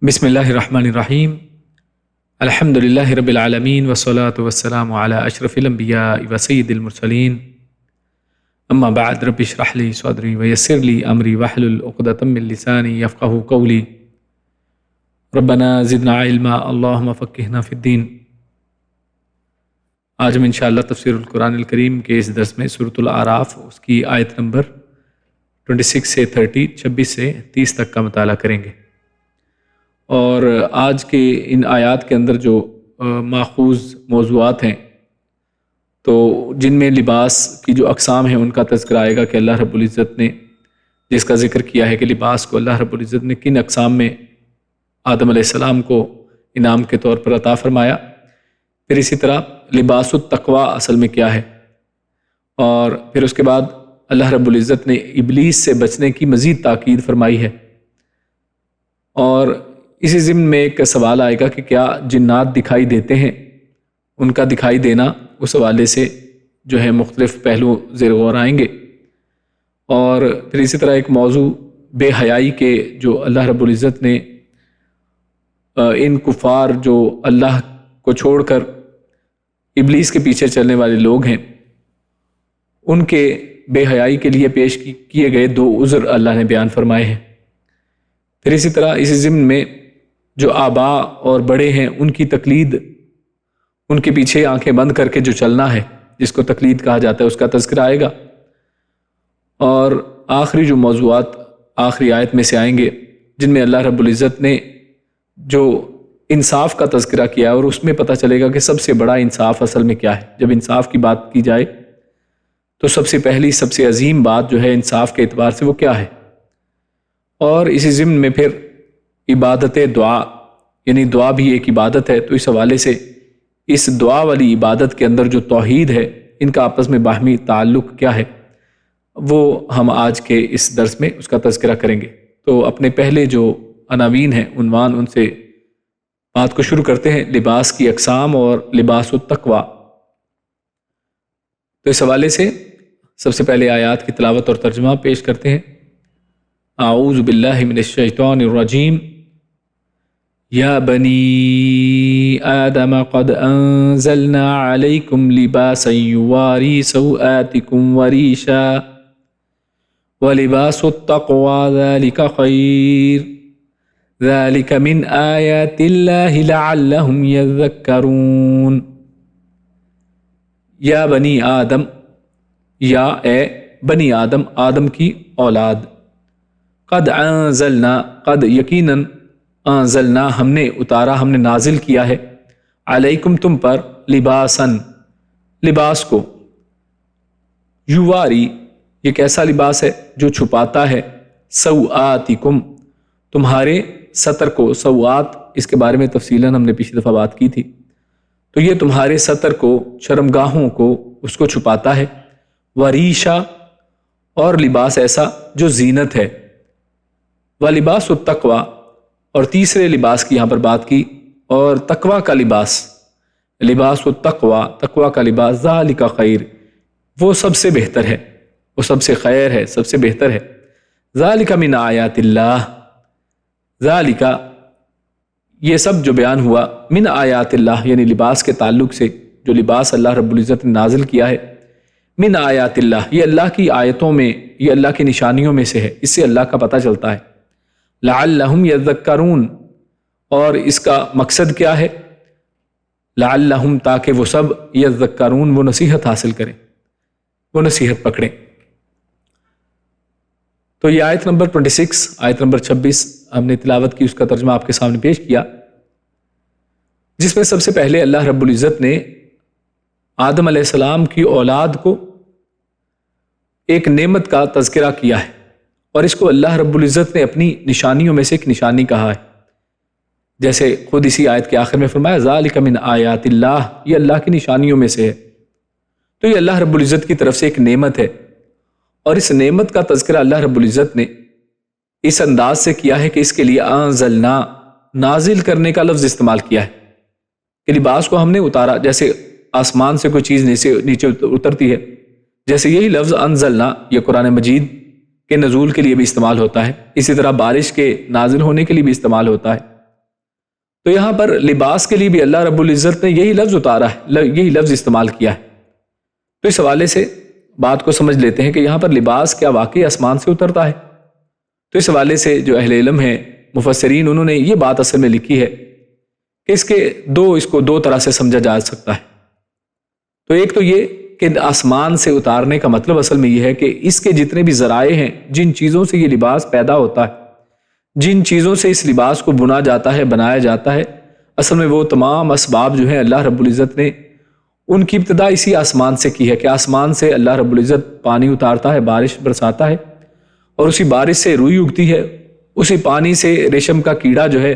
بسم اللہ الرحمن الرحیم الحمد للہ رب العالمین والصلاة والسلام علی اشرف الانبیاء وسید المرسلین اما بعد رب اشرح لی صدری ویسر لی امری واحلل عقدۃ من لسانی یفقہوا قولی ربنا زدنا علما اللہم فقہنا فی الدین۔ آج ہم انشاءاللہ تفسیر القرآن الکریم کے اس درس میں سورۃ الاعراف اس کی آیت نمبر 26 سے 26 سے 30 تک کا مطالعہ کریں گے، اور آج کے ان آیات کے اندر جو ماخوذ موضوعات ہیں تو جن میں لباس کی جو اقسام ہیں ان کا تذکرہ آئے گا کہ اللہ رب العزت نے جس کا ذکر کیا ہے کہ لباس کو اللہ رب العزت نے کن اقسام میں آدم علیہ السلام کو انعام کے طور پر عطا فرمایا۔ پھر اسی طرح لباس التقوی اصل میں کیا ہے، اور پھر اس کے بعد اللہ رب العزت نے ابلیس سے بچنے کی مزید تاکید فرمائی ہے، اور اسی ضمن میں ایک سوال آئے گا کہ کیا جنات دکھائی دیتے ہیں، ان کا دکھائی دینا اس حوالے سے جو ہے مختلف پہلو زیر غور آئیں گے، اور پھر اسی طرح ایک موضوع بے حیائی کے جو اللہ رب العزت نے ان کفار جو اللہ کو چھوڑ کر ابلیس کے پیچھے چلنے والے لوگ ہیں ان کے بے حیائی کے لیے پیش کیے گئے 2 عذر اللہ نے بیان فرمائے ہیں۔ پھر اسی طرح اسی ضمن میں جو آباء اور بڑے ہیں ان کی تقلید، ان کے پیچھے آنکھیں بند کر کے جو چلنا ہے جس کو تقلید کہا جاتا ہے اس کا تذکرہ آئے گا، اور آخری جو موضوعات آخری آیت میں سے آئیں گے جن میں اللہ رب العزت نے جو انصاف کا تذکرہ کیا ہے، اور اس میں پتہ چلے گا کہ سب سے بڑا انصاف اصل میں کیا ہے۔ جب انصاف کی بات کی جائے تو سب سے پہلی سب سے عظیم بات جو ہے انصاف کے اعتبار سے وہ کیا ہے، اور اسی ضمن میں پھر عبادت دعا، یعنی دعا بھی ایک عبادت ہے، تو اس حوالے سے اس دعا والی عبادت کے اندر جو توحید ہے ان کا آپس میں باہمی تعلق کیا ہے وہ ہم آج کے اس درس میں اس کا تذکرہ کریں گے۔ تو اپنے پہلے جو عناوین ہیں عنوان ان سے بات کو شروع کرتے ہیں، لباس کی اقسام اور لباس التقوی۔ تو اس حوالے سے سب سے پہلے آیات کی تلاوت اور ترجمہ پیش کرتے ہیں۔ اعوذ باللہ من الشیطان الرجیم۔ یا بنی آدم قد انزلنا علیکم لباسا یواری سوآتکم وریشا ولباس التقوی ذلک خیر ذلک من آیات اللہ لعلہم یذکرون۔ یا بنی آدم، یا اے بنی آدم، آدم کی اولاد، قد انزلنا، قد یقیناً، انزلنا ہم نے اتارا، ہم نے نازل کیا ہے، علیکم تم پر، لباسن لباس کو، یواری یہ کیسا لباس ہے جو چھپاتا ہے، سوآتکم تمہارے ستر کو، سوآت اس کے بارے میں تفصیلاً ہم نے پچھلی دفعہ بات کی تھی، تو یہ تمہارے ستر کو، شرمگاہوں کو، اس کو چھپاتا ہے، وریشا اور لباس ایسا جو زینت ہے، ولباس التقوی اور تیسرے لباس کی یہاں پر بات کی، اور تقوی کا لباس، لباس التقوی تقوی کا لباس، ذالک خیر وہ سب سے بہتر ہے، وہ سب سے خیر ہے، سب سے بہتر ہے، ذالک من آیات اللہ، ذالک یہ سب جو بیان ہوا، من آیات اللہ یعنی لباس کے تعلق سے جو لباس اللہ رب العزت نے نازل کیا ہے، من آیات اللہ یہ اللہ کی آیتوں میں، یہ اللہ کی نشانیوں میں سے ہے، اس سے اللہ کا پتہ چلتا ہے، لعلہم یذکرون اور اس کا مقصد کیا ہے، لعلہم تاکہ وہ سب یذکرون وہ نصیحت حاصل کریں، وہ نصیحت پکڑیں۔ تو یہ آیت نمبر 26، آیت نمبر 26 ہم نے تلاوت کی، اس کا ترجمہ آپ کے سامنے پیش کیا، جس میں سب سے پہلے اللہ رب العزت نے آدم علیہ السلام کی اولاد کو ایک نعمت کا تذکرہ کیا ہے، اور اس کو اللہ رب العزت نے اپنی نشانیوں میں سے ایک نشانی کہا ہے، جیسے خود اسی آیت کے آخر میں فرمایا ذالک من آیات اللہ یہ اللہ کی نشانیوں میں سے ہے، تو یہ اللہ رب العزت کی طرف سے ایک نعمت ہے، اور اس نعمت کا تذکرہ اللہ رب العزت نے اس انداز سے کیا ہے کہ اس کے لیے انزلنا نازل کرنے کا لفظ استعمال کیا ہے، کہ لباس کو ہم نے اتارا، جیسے آسمان سے کوئی چیز نیچے اترتی ہے، جیسے یہی لفظ انزلنا یہ قرآن مجید کے نزول کے لیے بھی استعمال ہوتا ہے، اسی طرح بارش کے نازل ہونے کے لیے بھی استعمال ہوتا ہے، تو یہاں پر لباس کے لیے بھی اللہ رب العزت نے یہی لفظ اتارا ہے، یہی لفظ استعمال کیا ہے۔ تو اس حوالے سے بات کو سمجھ لیتے ہیں کہ یہاں پر لباس کیا واقعی آسمان سے اترتا ہے؟ تو اس حوالے سے جو اہل علم ہیں، مفسرین، انہوں نے یہ بات اصل میں لکھی ہے کہ اس کو دو طرح سے سمجھا جا سکتا ہے۔ تو ایک تو یہ کہ آسمان سے اتارنے کا مطلب اصل میں یہ ہے کہ اس کے جتنے بھی ذرائع ہیں، جن چیزوں سے یہ لباس پیدا ہوتا ہے، جن چیزوں سے اس لباس کو بنا جاتا ہے، بنایا جاتا ہے، اصل میں وہ تمام اسباب جو ہیں اللہ رب العزت نے ان کی ابتدا اسی آسمان سے کی ہے کہ آسمان سے اللہ رب العزت پانی اتارتا ہے، بارش برساتا ہے، اور اسی بارش سے روئی اگتی ہے، اسی پانی سے ریشم کا کیڑا جو ہے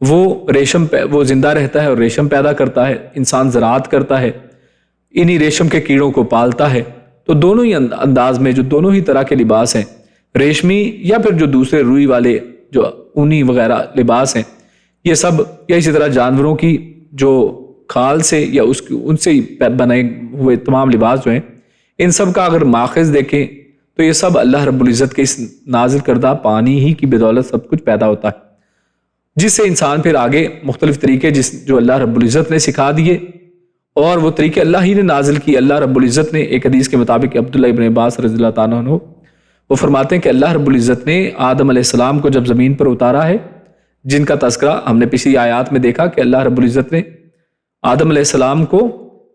وہ زندہ رہتا ہے اور ریشم پیدا کرتا ہے، انسان زراعت کرتا ہے، انہی ریشم کے کیڑوں کو پالتا ہے۔ تو دونوں ہی انداز میں جو دونوں ہی طرح کے لباس ہیں، ریشمی یا پھر جو دوسرے روئی والے جو اونی وغیرہ لباس ہیں، یہ سب، یا اسی طرح جانوروں کی جو کھال سے یا ان سے بنے ہوئے تمام لباس جو ہیں، ان سب کا اگر ماخذ دیکھیں تو یہ سب اللہ رب العزت کے اس نازل کردہ پانی ہی کی بدولت سب کچھ پیدا ہوتا ہے، جس سے انسان پھر آگے مختلف طریقے جو اللہ رب العزت نے سکھا دیے، اور وہ طریقے اللہ ہی نے نازل کی۔ اللہ رب العزت نے ایک حدیث کے مطابق عبداللہ ابن عباس رضی اللہ تعالیٰ عنہ وہ فرماتے ہیں کہ اللہ رب العزت نے آدم علیہ السلام کو جب زمین پر اتارا ہے، جن کا تذکرہ ہم نے پچھلی آیات میں دیکھا کہ اللہ رب العزت نے آدم علیہ السلام کو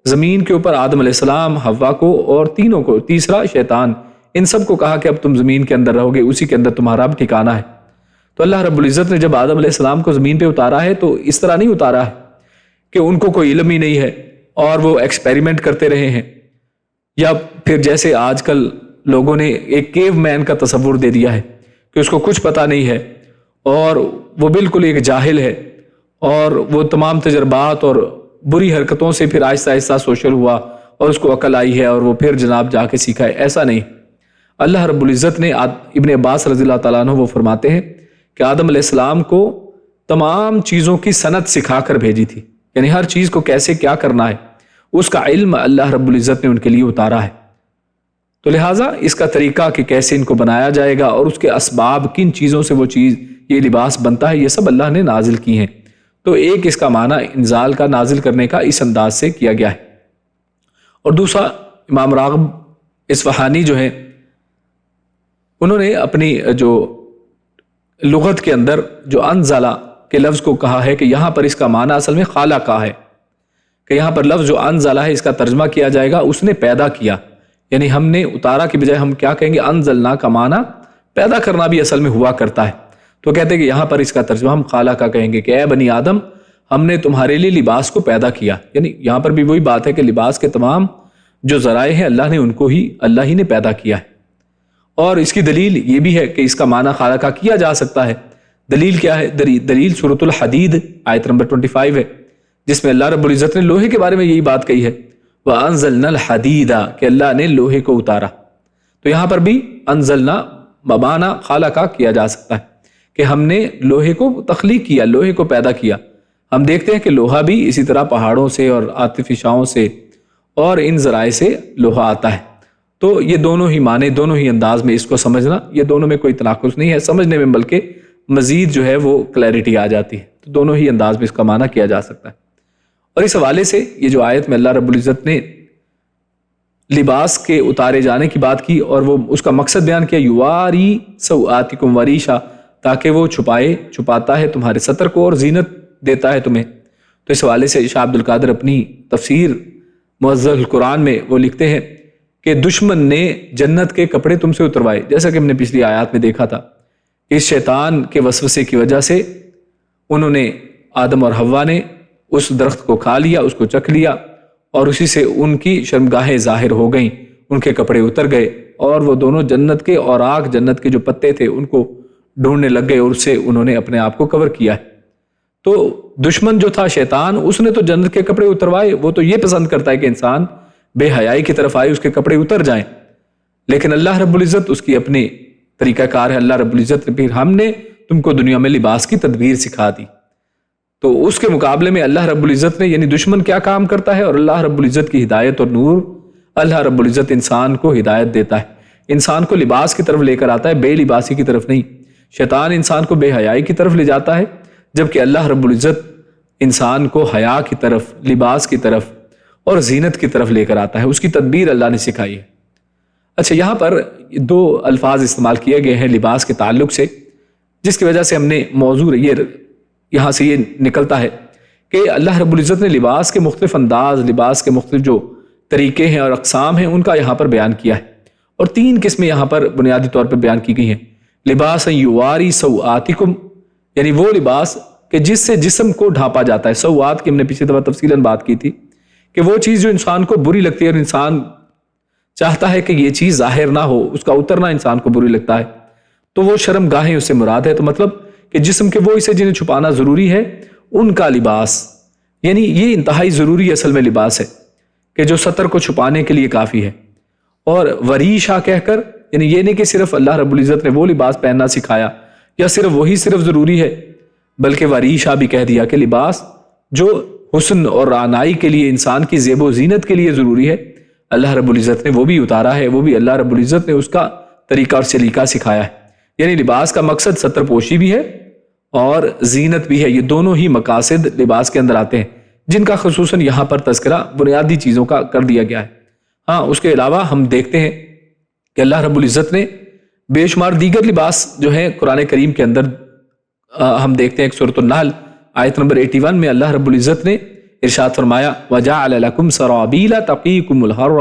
زمین کے اوپر، آدم علیہ السلام، حوا کو اور تینوں کو، تیسرا شیطان، ان سب کو کہا کہ اب تم زمین کے اندر رہو گے، اسی کے اندر تمہارا اب ٹھکانہ ہے۔ تو اللہ رب العزت نے جب آدم علیہ السلام کو زمین پہ اتارا ہے تو اس طرح نہیں اتارا ہے کہ ان کو کوئی علم ہی نہیں ہے اور وہ ایکسپیریمنٹ کرتے رہے ہیں، یا پھر جیسے آج کل لوگوں نے ایک کیو مین کا تصور دے دیا ہے کہ اس کو کچھ پتہ نہیں ہے اور وہ بالکل ایک جاہل ہے، اور وہ تمام تجربات اور بری حرکتوں سے پھر آہستہ آہستہ سوشل ہوا اور اس کو عقل آئی ہے اور وہ پھر جناب جا کے سیکھا ہے۔ ایسا نہیں، اللہ رب العزت نے ابن عباس رضی اللہ تعالیٰ عنہ وہ فرماتے ہیں کہ آدم علیہ السلام کو تمام چیزوں کی صنعت سکھا کر بھیجی تھی، یعنی ہر چیز کو کیسے کیا کرنا ہے اس کا علم اللہ رب العزت نے ان کے لیے اتارا ہے۔ تو لہٰذا اس کا طریقہ کہ کیسے ان کو بنایا جائے گا اور اس کے اسباب، کن چیزوں سے وہ چیز، یہ لباس بنتا ہے، یہ سب اللہ نے نازل کی ہیں۔ تو ایک اس کا معنی انزال کا، نازل کرنے کا اس انداز سے کیا گیا ہے، اور دوسرا امام راغب اصفہانی جو ہیں انہوں نے اپنی جو لغت کے اندر جو انزلہ کے لفظ کو کہا ہے کہ یہاں پر اس کا معنی اصل میں خالقہ ہے، کہ یہاں پر لفظ جو انزلہ ہے اس کا ترجمہ کیا جائے گا اس نے پیدا کیا، یعنی ہم نے اتارا کی بجائے ہم کیا کہیں گے، انزلنا کا معنی پیدا کرنا بھی اصل میں ہوا کرتا ہے۔ تو کہتے ہیں کہ یہاں پر اس کا ترجمہ ہم خالقہ کہیں گے کہ اے بنی آدم، ہم نے تمہارے لیے لباس کو پیدا کیا، یعنی یہاں پر بھی وہی بات ہے کہ لباس کے تمام جو ذرائع ہیں اللہ نے ان کو ہی، اللہ ہی نے پیدا کیا ہے۔ اور اس کی دلیل یہ بھی ہے کہ اس کا معنی خالقہ کیا جا سکتا ہے۔ دلیل کیا ہے؟ دلیل سورۃ الحدید آیت نمبر 25 ہے، جس میں اللہ رب العزت نے لوہے کے بارے میں یہی بات کہی ہے، وَأَنزَلْنَا الْحَدِيدَ، کہ اللہ نے لوہے کو اتارا۔ تو یہاں پر بھی انزلنا مبانا خالقہ کیا جا سکتا ہے کہ ہم نے لوہے کو تخلیق کیا، لوہے کو پیدا کیا۔ ہم دیکھتے ہیں کہ لوہا بھی اسی طرح پہاڑوں سے اور عاطفی شاؤں سے اور ان ذرائع سے لوہا آتا ہے۔ تو یہ دونوں ہی معنی، دونوں ہی انداز میں اس کو سمجھنا، یہ دونوں میں کوئی تناقض نہیں ہے سمجھنے میں، بلکہ مزید جو ہے وہ کلیئرٹی آ جاتی ہے۔ تو دونوں ہی انداز میں اس کا معنی کیا جا سکتا ہے۔ اور اس حوالے سے یہ جو آیت میں اللہ رب العزت نے لباس کے اتارے جانے کی بات کی اور وہ اس کا مقصد بیان کیا، یواری سوآتکم وریشا، تاکہ وہ چھپاتا ہے تمہارے ستر کو اور زینت دیتا ہے تمہیں۔ تو اس حوالے سے شاہ عبد القادر اپنی تفسیر معزز القرآن میں وہ لکھتے ہیں کہ دشمن نے جنت کے کپڑے تم سے اتروائے، جیسا کہ ہم نے پچھلی آیات میں دیکھا تھا، اس شیطان کے وسوسے کی وجہ سے انہوں نے، آدم اور حوا نے اس درخت کو کھا لیا، اس کو چکھ لیا، اور اسی سے ان کی شرمگاہیں ظاہر ہو گئیں، ان کے کپڑے اتر گئے، اور وہ دونوں جنت کے اور آگ، جنت کے جو پتے تھے ان کو ڈھونڈنے لگ گئے، اور اس سے انہوں نے اپنے آپ کو کور کیا ہے۔ تو دشمن جو تھا شیطان، اس نے تو جنت کے کپڑے اتروائے، وہ تو یہ پسند کرتا ہے کہ انسان بے حیائی کی طرف آئے، اس کے کپڑے اتر جائیں، لیکن اللہ رب العزت اس کی اپنی طریقہ کار ہے۔ اللہ رب العزت نے پھر ہم نے تم کو دنیا میں لباس کی تدبیر سکھا دی، تو اس کے مقابلے میں اللہ رب العزت نے، یعنی دشمن کیا کام کرتا ہے، اور اللہ رب العزت کی ہدایت اور نور، اللہ رب العزت انسان کو ہدایت دیتا ہے، انسان کو لباس کی طرف لے کر آتا ہے، بے لباسی کی طرف نہیں۔ شیطان انسان کو بے حیائی کی طرف لے جاتا ہے، جبکہ اللہ رب العزت انسان کو حیا کی طرف، لباس کی طرف اور زینت کی طرف لے کر آتا ہے، اس کی تدبیر اللہ نے سکھائی ہے۔ اچھا، یہاں پر دو الفاظ استعمال کیے گئے ہیں لباس کے تعلق سے، جس کی وجہ سے ہم نے موضوع یہاں سے یہ نکلتا ہے کہ اللہ رب العزت نے لباس کے مختلف انداز، لباس کے مختلف جو طریقے ہیں اور اقسام ہیں ان کا یہاں پر بیان کیا ہے، اور 3 قسمیں یہاں پر بنیادی طور پر بیان کی گئی ہیں۔ لباس یواری سوآتکم، یعنی وہ لباس کہ جس سے جسم کو ڈھانپا جاتا ہے۔ سوآت کی ہم نے پچھلی دفعہ تفصیلاً بات کی تھی کہ وہ چیز جو انسان کو بری لگتی ہے اور انسان چاہتا ہے کہ یہ چیز ظاہر نہ ہو، اس کا اترنا انسان کو بری لگتا ہے، تو وہ شرم گاہیں اس سے مراد ہے۔ تو مطلب کہ جسم کے وہ حصے جنہیں چھپانا ضروری ہے ان کا لباس، یعنی یہ انتہائی ضروری اصل میں لباس ہے کہ جو سطر کو چھپانے کے لیے کافی ہے۔ اور وریشہ کہہ کر یعنی یہ نہیں کہ صرف اللہ رب العزت نے وہ لباس پہننا سکھایا یا صرف وہی صرف ضروری ہے، بلکہ وریشہ بھی کہہ دیا کہ لباس جو حسن اور رعنائی کے لیے، انسان کی زیب و زینت کے لیے ضروری ہے، اللہ رب العزت نے وہ بھی اتارا ہے، وہ بھی اللہ رب العزت نے اس کا طریقہ اور سلیقہ سکھایا ہے۔ یعنی لباس کا مقصد ستر پوشی بھی ہے اور زینت بھی ہے، یہ دونوں ہی مقاصد لباس کے اندر آتے ہیں، جن کا خصوصاً یہاں پر تذکرہ بنیادی چیزوں کا کر دیا گیا ہے۔ ہاں، اس کے علاوہ ہم دیکھتے ہیں کہ اللہ رب العزت نے بے شمار دیگر لباس جو ہیں قرآن کریم کے اندر ہم دیکھتے ہیں۔ سورۃ النحل آیت نمبر 81 میں اللہ رب العزت نے ارشاد فرمایا وَجَعَلَ لَكُمْ سَرَابِيلَ تَقِيكُمُ الْحَرَّ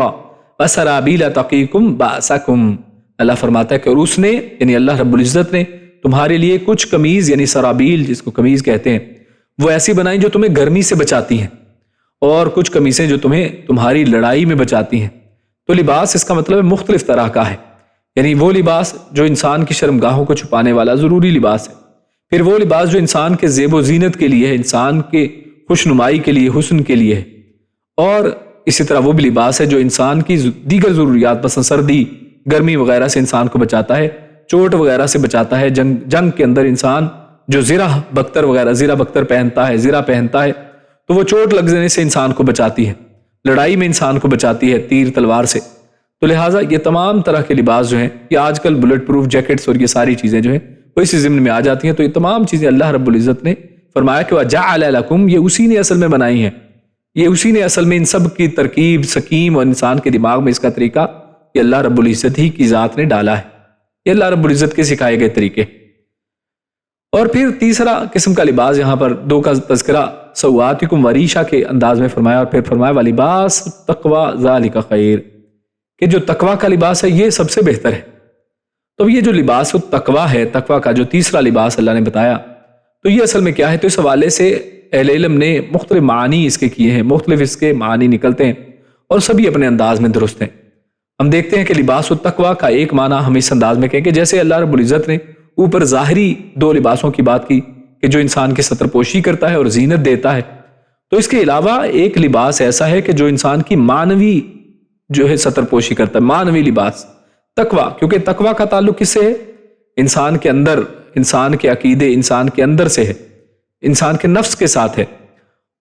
وَسَرَابِيلَ تَقِيكُمْ بَأْسَكُمْ، اللہ فرماتا ہے کہ اور اس نے یعنی اللہ رب العزت نے تمہارے لیے کچھ قمیض یعنی سرابیل جس کو قمیض کہتے ہیں وہ ایسی بنائی جو تمہیں گرمی سے بچاتی ہیں، اور کچھ قمیصیں جو تمہیں تمہاری لڑائی میں بچاتی ہیں۔ تو لباس اس کا مطلب مختلف طرح کا ہے، یعنی وہ لباس جو انسان کی شرمگاہوں کو چھپانے والا ضروری لباس ہے، پھر وہ لباس جو انسان کے زیب و زینت کے لیے ہے، انسان کے خوشنمائی کے لیے، حسن کے لیے ہے، اور اسی طرح وہ بھی لباس ہے جو انسان کی دیگر ضروریات مثلا سردی، گرمی وغیرہ سے انسان کو بچاتا ہے، چوٹ وغیرہ سے بچاتا ہے۔ جنگ کے اندر انسان جو زرہ بختر وغیرہ زرہ بختر پہنتا ہے، زرہ پہنتا ہے، تو وہ چوٹ لگ جانے سے انسان کو بچاتی ہے، لڑائی میں انسان کو بچاتی ہے تیر تلوار سے۔ تو لہٰذا یہ تمام طرح کے لباس جو ہیں، یہ آج کل بلٹ پروف جیکٹس اور یہ ساری چیزیں جو ہیں وہ اسی ضمن میں آ جاتی ہیں۔ تو یہ تمام چیزیں اللہ رب العزت نے فرمایا کہ وَجَعَلَ لَكُمْ، یہ اسی نے اصل میں بنائی ہیں، یہ اسی نے اصل میں ان سب کی ترکیب سکیم اور انسان کے دماغ میں اس کا طریقہ یہ اللہ رب العزت ہی کی ذات نے ڈالا ہے، یہ اللہ رب العزت کے سکھائے گئے طریقے۔ اور پھر تیسرا قسم کا لباس یہاں پر دو کا تذکرہ سوآتکم وریشہ کے انداز میں فرمایا، اور پھر فرمایا وَلِبَاسُ التَّقْوَىٰ ذَلِكَ خَيْرٌ، کہ جو تقویٰ کا لباس ہے یہ سب سے بہتر ہے۔ تو یہ جو لباس التقویٰ ہے، تقویٰ کا جو تیسرا لباس اللہ نے بتایا، تو یہ اصل میں کیا ہے؟ تو اس حوالے سے اہل علم نے مختلف معنی اس کے کیے ہیں، مختلف اس کے معنی نکلتے ہیں اور سبھی اپنے انداز میں درست ہیں۔ ہم دیکھتے ہیں کہ لباس التقویٰ کا ایک معنی ہم اس انداز میں کہیں کہ جیسے اللہ رب العزت نے اوپر ظاہری دو لباسوں کی بات کی کہ جو انسان کی ستر پوشی کرتا ہے اور زینت دیتا ہے، تو اس کے علاوہ ایک لباس ایسا ہے کہ جو انسان کی معنوی جو ہے ستر پوشی کرتا ہے، معنوی لباس تقویٰ، کیونکہ تقویٰ کا تعلق کس سے ہے؟ انسان کے اندر، انسان کے عقیدے، انسان کے اندر سے ہے، انسان کے نفس کے ساتھ ہے،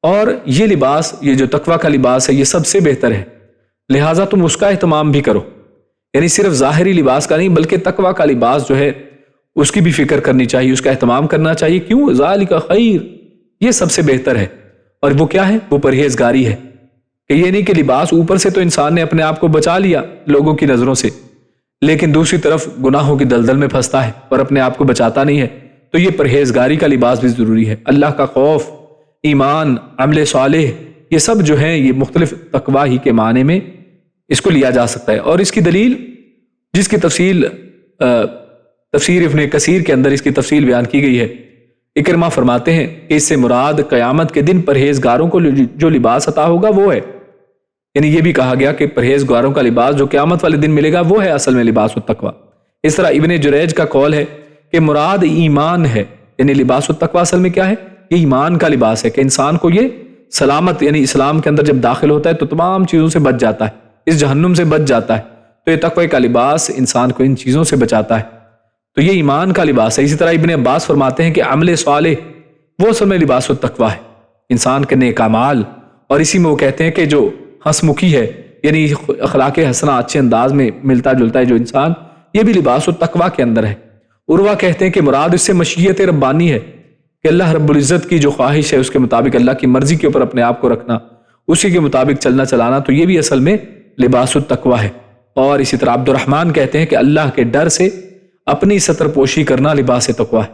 اور یہ لباس، یہ جو تقویٰ کا لباس ہے یہ سب سے بہتر ہے، لہٰذا تم اس کا اہتمام بھی کرو، یعنی صرف ظاہری لباس کا نہیں بلکہ تقویٰ کا لباس جو ہے اس کی بھی فکر کرنی چاہیے، اس کا اہتمام کرنا چاہیے۔ کیوں؟ ذالک خیر، یہ سب سے بہتر ہے، اور وہ کیا ہے؟ وہ پرہیزگاری ہے، کہ یہ نہیں کہ لباس اوپر سے تو انسان نے اپنے آپ کو بچا لیا لوگوں کی نظروں سے، لیکن دوسری طرف گناہوں کی دلدل میں پھنستا ہے اور اپنے آپ کو بچاتا نہیں ہے۔ تو یہ پرہیزگاری کا لباس بھی ضروری ہے، اللہ کا خوف، ایمان، عمل صالح، یہ سب جو ہیں یہ مختلف تقویٰ ہی کے معنی میں اس کو لیا جا سکتا ہے۔ اور اس کی دلیل جس کی تفسیر ابن کثیر کے اندر اس کی تفصیل بیان کی گئی ہے، اکرمہ فرماتے ہیں کہ اس سے مراد قیامت کے دن پرہیزگاروں کو جو لباس عطا ہوگا وہ ہے، یعنی یہ بھی کہا گیا کہ پرہیزگاروں کا لباس جو قیامت والے دن ملے گا وہ ہے اصل میں لباس التقویٰ۔ اس طرح ابن جریج کا قول ہے کہ مراد ایمان ہے، یعنی لباس التقویٰ اصل میں کیا ہے؟ یہ ایمان کا لباس ہے کہ انسان کو یہ سلامت، یعنی اسلام کے اندر جب داخل ہوتا ہے تو تمام چیزوں سے بچ جاتا ہے، اس جہنم سے بچ جاتا ہے، تو یہ تقوی کا لباس انسان کو ان چیزوں سے بچاتا ہے، تو یہ ایمان کا لباس ہے۔ اسی طرح ابن عباس فرماتے ہیں کہ عمل صالح وہ اصل میں لباس التقویٰ ہے، انسان کے نیک اعمال، اور اسی میں وہ کہتے ہیں کہ جو ہنسمکھی ہے، یعنی اخلاق حسنہ اچھے انداز میں ملتا جلتا ہے جو انسان، یہ بھی لباس التقویٰ کے اندر ہے۔ عروہ کہتے ہیں کہ مراد اس سے مشیت ربانی ہے کہ اللہ رب العزت کی جو خواہش ہے اس کے مطابق اللہ کی مرضی کے اوپر اپنے آپ کو رکھنا، اسی کے مطابق چلنا چلانا، تو یہ بھی اصل میں لباس التقویٰ ہے۔ اور اسی طرح عبد الرحمن کہتے ہیں کہ اللہ کے ڈر سے اپنی ستر پوشی کرنا لباس تقویٰ ہے،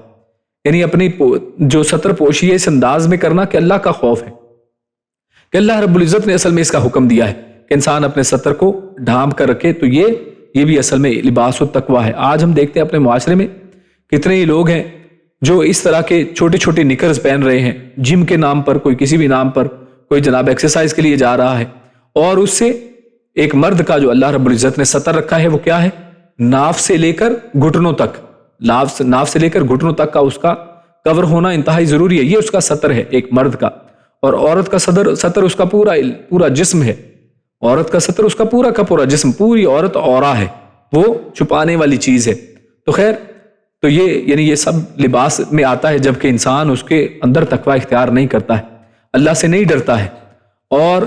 یعنی اپنی جو ستر پوشی ہے اس انداز میں کرنا کہ اللہ کا خوف ہے، کہ اللہ رب العزت نے اصل میں اس کا حکم دیا ہے کہ انسان اپنے ستر کو ڈھانپ کر رکھے، تو یہ بھی اصل میں لباس التقویٰ ہے۔ آج ہم دیکھتے ہیں اپنے معاشرے میں کتنے ہی لوگ ہیں جو اس طرح کے چھوٹے چھوٹے نکرز پہن رہے ہیں، جم کے نام پر، کوئی کسی بھی نام پر، کوئی جناب ایکسرسائز کے لیے جا رہا ہے، اور اس سے ایک مرد کا جو اللہ رب العزت نے ستر رکھا ہے وہ کیا ہے؟ ناف سے لے کر گھٹنوں تک، ناف سے لے کر گھٹنوں تک کا اس کا کور ہونا انتہائی ضروری ہے، یہ اس کا ستر ہے ایک مرد کا۔ اور عورت کا ستر اس کا پورا جسم ہے، عورت کا ستر اس کا پورا جسم، پوری عورت عورہ ہے، وہ چھپانے والی چیز ہے۔ تو خیر، تو یہ سب لباس میں آتا ہے جبکہ انسان اس کے اندر تقوی اختیار نہیں کرتا ہے، اللہ سے نہیں ڈرتا ہے۔ اور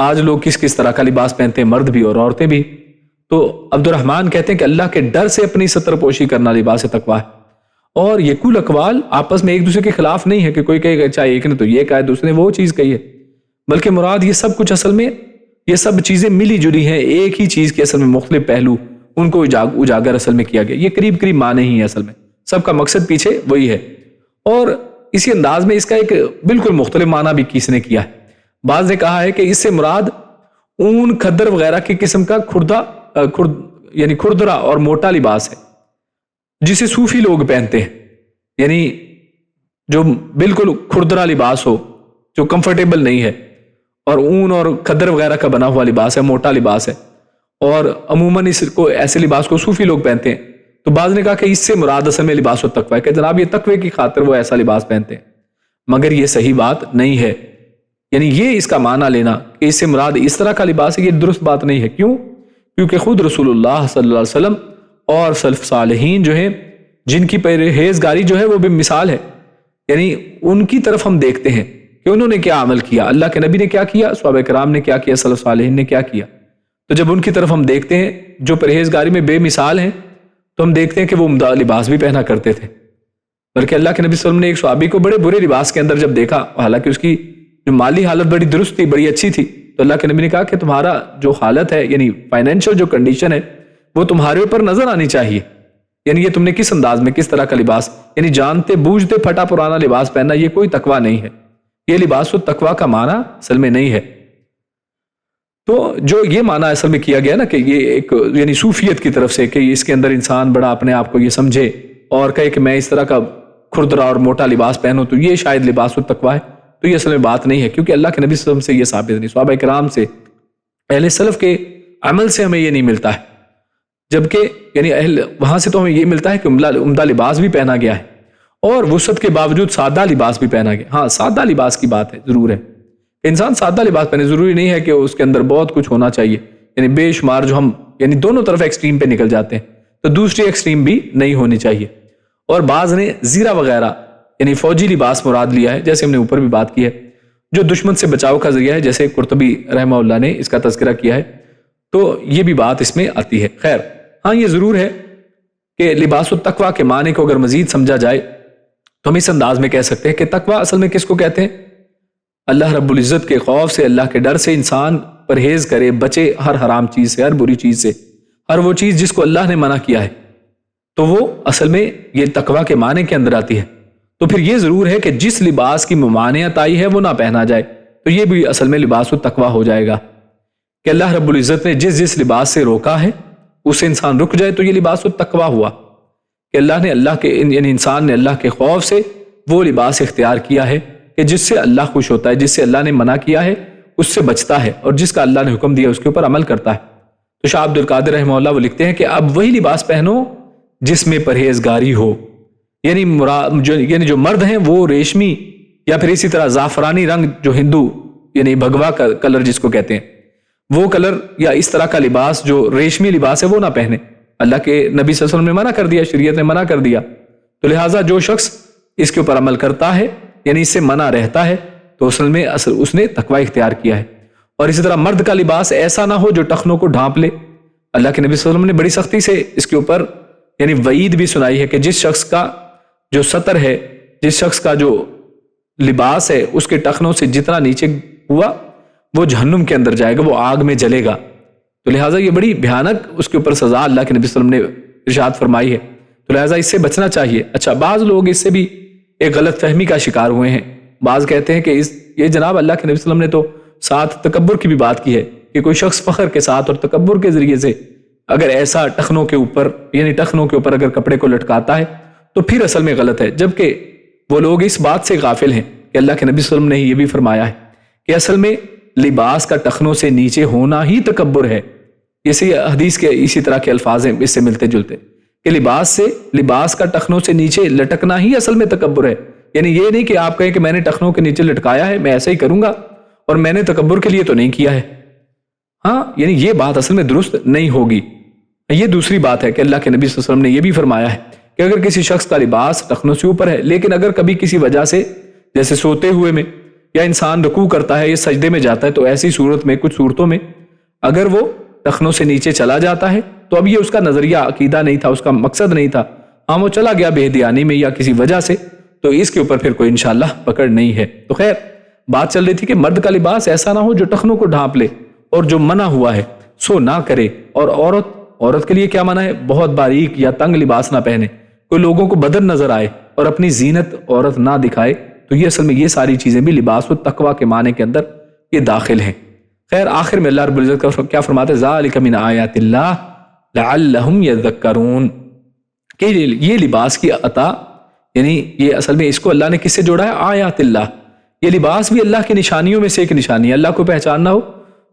آج لوگ کس طرح کا لباس پہنتے ہیں، مرد بھی اور عورتیں بھی۔ تو عبد الرحمن کہتے ہیں کہ اللہ کے ڈر سے اپنی ستر پوشی کرنا لباس تقویٰ ہے۔ اور یہ کل اقوال آپس میں ایک دوسرے کے خلاف نہیں ہے کہ کوئی کہے گا اچھا ایک نے تو یہ کہا ہے دوسرے نے وہ چیز کہی ہے، بلکہ مراد یہ سب کچھ اصل میں یہ سب چیزیں ملی جلی ہیں، ایک ہی چیز کے اصل میں مختلف پہلو ان کو اجاگر اصل میں کیا گیا، یہ قریب معنی ہی ہے، اصل میں سب کا مقصد پیچھے وہی ہے۔ اور اسی انداز میں اس کا ایک بالکل مختلف معنی بھی کس نے کیا ہے۔ بعض نے کہا ہے کہ اس سے مراد اون، کھدر وغیرہ کی قسم کا کھردرا اور موٹا لباس ہے جسے صوفی لوگ پہنتے ہیں، یعنی جو بالکل کھردرا لباس ہو، جو کمفرٹیبل نہیں ہے، اور اون اور کھدر وغیرہ کا بنا ہوا لباس ہے، موٹا لباس ہے، اور عموماً ایسے لباس کو صوفی لوگ پہنتے ہیں۔ تو بعض نے کہا کہ اس سے مراد اصل میں لباس التقویٰ ہے، کہ جناب یہ تقوی کی خاطر وہ ایسا لباس پہنتے ہیں، مگر یہ صحیح بات نہیں ہے۔ یعنی یہ اس کا معنی لینا کہ اس سے مراد اس طرح کا لباس ہے، یہ درست بات نہیں ہے۔ کیونکہ خود رسول اللہ صلی اللہ علیہ وسلم اور سلف صالحین جو ہیں، جن کی پرہیزگاری جو ہے وہ بھی مثال ہے، یعنی ان کی طرف ہم دیکھتے ہیں کہ انہوں نے کیا عمل کیا، اللہ کے نبی نے کیا کیا، صحابہ کرام نے کیا کیا، سلف صالحین نے کیا کیا۔ تو جب ان کی طرف ہم دیکھتے ہیں جو پرہیزگاری میں بے مثال ہیں، تو ہم دیکھتے ہیں کہ وہ عمدہ لباس بھی پہنا کرتے تھے، بلکہ اللہ کے نبی صلی اللہ علیہ وسلم نے ایک صحابی کو بڑے برے لباس کے اندر جب دیکھا، حالانکہ اس کی جو مالی حالت بڑی درست تھی، بڑی اچھی تھی، تو اللہ کے نبی نے کہا کہ تمہارا جو حالت ہے، یعنی فائنینشل جو کنڈیشن ہے، وہ تمہارے اوپر نظر آنی چاہیے، یعنی یہ تم نے کس انداز میں، کس طرح کا لباس، یعنی جانتے بوجھتے پھٹا پرانا لباس پہننا، یہ کوئی تقویٰ نہیں ہے، یہ لباس التقویٰ کا معنی اصل میں نہیں ہے۔ تو جو یہ معنی اصل میں کیا گیا نا کہ یہ ایک یعنی صوفیت کی طرف سے، کہ اس کے اندر انسان بڑا اپنے آپ کو یہ سمجھے اور کہے کہ میں اس طرح کا کھردرا اور موٹا لباس پہنوں تو یہ شاید لباس التقویٰ ہے، تو یہ اصل میں بات نہیں ہے، کیونکہ اللہ کے نبی صلی اللہ علیہ وسلم سے یہ ثابت نہیں، صحابہ کرام سے، اہل سلف کے عمل سے ہمیں یہ نہیں ملتا ہے، جبکہ یعنی وہاں سے تو ہمیں یہ ملتا ہے کہ عمدہ لباس بھی پہنا گیا ہے اور وسعت کے باوجود سادہ لباس بھی پہنا گیا۔ ہاں، سادہ لباس کی بات ہے، ضرور ہے، انسان سادہ لباس پہنے، ضروری نہیں ہے کہ اس کے اندر بہت کچھ ہونا چاہیے، یعنی بے شمار جو ہم یعنی دونوں طرف ایکسٹریم پہ نکل جاتے ہیں، تو دوسری ایکسٹریم بھی نہیں ہونی چاہیے۔ اور بعض نے زیرہ وغیرہ یعنی فوجی لباس مراد لیا ہے، جیسے ہم نے اوپر بھی بات کی ہے، جو دشمن سے بچاؤ کا ذریعہ ہے، جیسے قرطبی رحمہ اللہ نے اس کا تذکرہ کیا ہے، تو یہ بھی بات اس میں آتی ہے۔ خیر، ہاں یہ ضرور ہے کہ لباس التقویٰ کے معنی کو اگر مزید سمجھا جائے تو ہم اس انداز میں کہہ سکتے ہیں کہ تقویٰ اصل میں کس کو کہتے ہیں؟ اللہ رب العزت کے خوف سے، اللہ کے ڈر سے انسان پرہیز کرے، بچے ہر حرام چیز سے، ہر بری چیز سے، ہر وہ چیز جس کو اللہ نے منع کیا ہے، تو وہ اصل میں یہ تقویٰ کے معنی کے اندر آتی ہے۔ تو پھر یہ ضرور ہے کہ جس لباس کی ممانعت آئی ہے وہ نہ پہنا جائے، تو یہ بھی اصل میں لباس التقویٰ ہو جائے گا، کہ اللہ رب العزت نے جس لباس سے روکا ہے اس سے انسان رک جائے، تو یہ لباس التقویٰ ہوا، کہ اللہ نے یعنی انسان نے اللہ کے خوف سے وہ لباس اختیار کیا ہے کہ جس سے اللہ خوش ہوتا ہے، جس سے اللہ نے منع کیا ہے اس سے بچتا ہے، اور جس کا اللہ نے حکم دیا اس کے اوپر عمل کرتا ہے۔ تو شاہ عبد القادر رحمہ اللہ وہ لکھتے ہیں کہ اب وہی لباس پہنو جس میں پرہیزگاری ہو، یعنی جو مرد ہیں وہ ریشمی یا پھر اسی طرح زعفرانی رنگ، جو ہندو یعنی بھگوا کا کلر جس کو کہتے ہیں، وہ کلر یا اس طرح کا لباس جو ریشمی لباس ہے وہ نہ پہنے، اللہ کے نبی صلی اللہ علیہ وسلم نے منع کر دیا، شریعت نے منع کر دیا، تو لہٰذا جو شخص اس کے اوپر عمل کرتا ہے یعنی اس سے منع رہتا ہے تو اصل میں اس نے تقوی اختیار کیا ہے۔ اور اسی طرح مرد کا لباس ایسا نہ ہو جو ٹخنوں کو ڈھانپ لے، اللہ کے نبی صلی اللہ علیہ وسلم نے بڑی سختی سے اس کے اوپر یعنی وعید بھی سنائی ہے کہ جس شخص کا جو ستر ہے، جس شخص کا جو لباس ہے اس کے ٹخنوں سے جتنا نیچے ہوا وہ جہنم کے اندر جائے گا، وہ آگ میں جلے گا۔ تو لہٰذا یہ بڑی بھیانک اس کے اوپر سزا اللہ کے نبی صلی اللہ علیہ وسلم نے ارشاد فرمائی ہے، تو لہٰذا اس سے بچنا چاہیے۔ اچھا، بعض لوگ اس سے بھی ایک غلط فہمی کا شکار ہوئے ہیں۔ بعض کہتے ہیں کہ یہ جناب اللہ کے نبی صلی اللہ علیہ وسلم نے تو ساتھ تکبر کی بھی بات کی ہے کہ کوئی شخص فخر کے ساتھ اور تکبر کے ذریعے سے اگر ایسا ٹخنوں کے اوپر اگر کپڑے کو لٹکاتا ہے تو پھر اصل میں غلط ہے، جبکہ وہ لوگ اس بات سے غافل ہیں کہ اللہ کے نبی صلی اللہ علیہ وسلم نے یہ بھی فرمایا ہے کہ اصل میں لباس کا ٹخنوں سے نیچے ہونا ہی تکبر ہے۔ اسی حدیث کے اسی طرح کے الفاظ ہیں اس سے ملتے جلتے کہ لباس کا ٹخنوں سے نیچے لٹکنا ہی اصل میں تکبر ہے۔ یعنی یہ نہیں کہ آپ کہیں کہ میں نے ٹخنوں کے نیچے لٹکایا ہے، میں ایسا ہی کروں گا اور میں نے تکبر کے لیے تو نہیں کیا ہے۔ ہاں، یعنی یہ بات اصل میں درست نہیں ہوگی۔ یہ دوسری بات ہے کہ اللہ کے نبی صلی اللہ علیہ وسلم نے یہ بھی فرمایا ہے کہ اگر کسی شخص کا لباس ٹخنوں سے اوپر ہے، لیکن اگر کبھی کسی وجہ سے جیسے سوتے ہوئے میں یا انسان رکوع کرتا ہے یا سجدے میں جاتا ہے، تو ایسی صورت میں کچھ صورتوں میں اگر وہ ٹخنوں سے نیچے چلا جاتا ہے تو اب یہ اس کا نظریہ عقیدہ نہیں تھا، اس کا مقصد نہیں تھا، وہ چلا گیا بے دھیانی میں یا کسی وجہ سے، تو اس کے اوپر پھر کوئی انشاءاللہ پکڑ نہیں ہے۔ تو خیر بات چل رہی تھی کہ مرد کا لباس ایسا نہ ہو جو ٹخنوں کو ڈھانپ لے، اور جو منع ہوا ہے سو نہ کرے، اور عورت کے لیے کیا منع ہے؟ بہت باریک یا تنگ لباس نہ پہنے، کوئی لوگوں کو بدن نظر آئے اور اپنی زینت عورت نہ دکھائے۔ تو یہ اصل میں یہ ساری چیزیں بھی لباس و تقوی کے معنی کے اندر یہ داخل ہیں۔ خیر آخر میں اللہ رب العزت کا کیا فرماتے ہیں؟ ذالک من آیات اللہ لعلہم یذکرون، کہ یہ لباس کی عطا، یعنی یہ اصل میں اس کو اللہ نے کس سے جوڑا ہے؟ آیات اللہ۔ یہ لباس بھی اللہ کی نشانیوں میں سے ایک نشانی ہے۔ اللہ کو پہچاننا ہو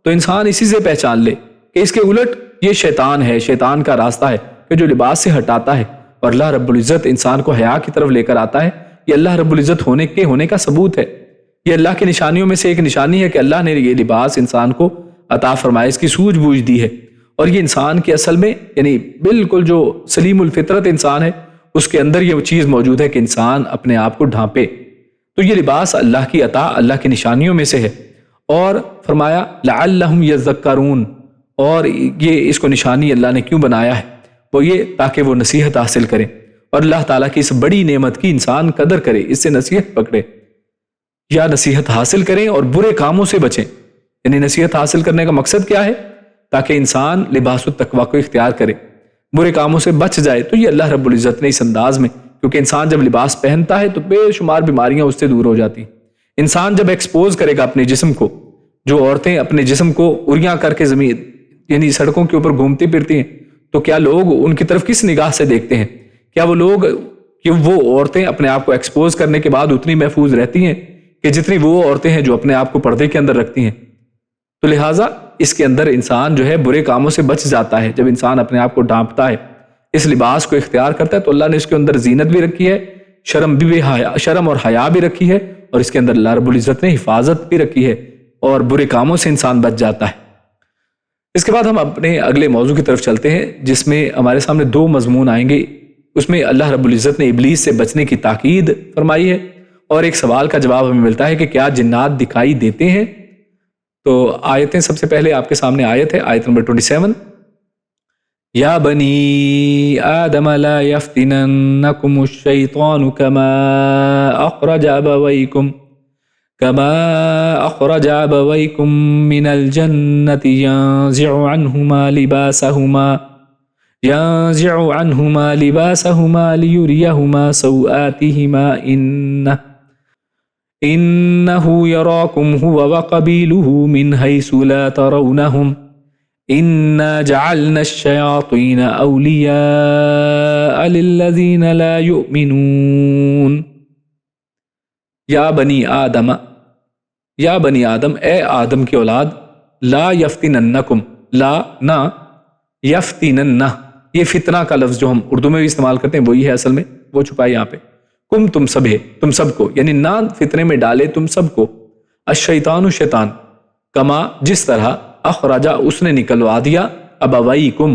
تو انسان اسی سے پہچان لے کہ اس کے الٹ یہ شیطان ہے، شیطان کا راستہ ہے کہ جو لباس سے ہٹاتا ہے، اور اللہ رب العزت انسان کو حیا کی طرف لے کر آتا ہے۔ یہ اللہ رب العزت ہونے کا ثبوت ہے۔ یہ اللہ کی نشانیوں میں سے ایک نشانی ہے کہ اللہ نے یہ لباس انسان کو عطا فرمایا، اس کی سوجھ بوجھ دی ہے، اور یہ انسان کے اصل میں یعنی بالکل جو سلیم الفطرت انسان ہے اس کے اندر یہ چیز موجود ہے کہ انسان اپنے آپ کو ڈھانپے۔ تو یہ لباس اللہ کی عطا، اللہ کی نشانیوں میں سے ہے، اور فرمایا لعلہم یذکرون، اور یہ اس کو نشانی اللہ نے کیوں بنایا ہے؟ وہ یہ تاکہ وہ نصیحت حاصل کریں اور اللہ تعالیٰ کی اس بڑی نعمت کی انسان قدر کرے، اس سے نصیحت پکڑے یا نصیحت حاصل کریں اور برے کاموں سے بچیں۔ یعنی نصیحت حاصل کرنے کا مقصد کیا ہے؟ تاکہ انسان لباس التقویٰ کو اختیار کرے، برے کاموں سے بچ جائے۔ تو یہ اللہ رب العزت نے اس انداز میں، کیونکہ انسان جب لباس پہنتا ہے تو بے شمار بیماریاں اس سے دور ہو جاتی۔ انسان جب ایکسپوز کرے گا اپنے جسم کو، جو عورتیں اپنے جسم کو اریاں کر کے زمین یعنی سڑکوں کے اوپر گھومتی پھرتی ہیں، تو کیا لوگ ان کی طرف کس نگاہ سے دیکھتے ہیں؟ کیا وہ عورتیں اپنے آپ کو ایکسپوز کرنے کے بعد اتنی محفوظ رہتی ہیں کہ جتنی وہ عورتیں ہیں جو اپنے آپ کو پردے کے اندر رکھتی ہیں؟ تو لہٰذا اس کے اندر انسان جو ہے برے کاموں سے بچ جاتا ہے۔ جب انسان اپنے آپ کو ڈھانپتا ہے، اس لباس کو اختیار کرتا ہے، تو اللہ نے اس کے اندر زینت بھی رکھی ہے، شرم اور حیا بھی رکھی ہے، اور اس کے اندر اللہ رب العزت نے حفاظت بھی رکھی ہے، اور برے کاموں سے انسان بچ جاتا ہے۔ اس کے بعد ہم اپنے اگلے موضوع کی طرف چلتے ہیں، جس میں ہمارے سامنے دو مضمون آئیں گے۔ اس میں اللہ رب العزت نے ابلیس سے بچنے کی تاکید فرمائی ہے، اور ایک سوال کا جواب ہمیں ملتا ہے کہ کیا جنات دکھائی دیتے ہیں؟ تو آیتیں سب سے پہلے آپ کے سامنے آیت ہے، آیت نمبر 27، یا بنی آدم لا یفتننکم الشیطان كما أخرج أبويكم من الجنة ينزع عنهما لباسهما ليريهما سوآتهما إنه يراكم هو وقبيله من حيث لا ترونهم إنا جعلنا الشياطين أولياء للذين لا يؤمنون۔ یا بنی آدم، اے آدم کی اولاد، لا یفتننکم، لا نہ، یفتنن، یہ فتنہ کا لفظ جو ہم اردو میں بھی استعمال کرتے ہیں وہی ہے اصل میں، وہ چھپائی یہاں پہ، تم سب کو، یعنی نہ فتنے میں ڈالے تم سب کو، الشیطان شیطان، کما جس طرح، اخرجا اس نے نکلوا دیا، ابویکم،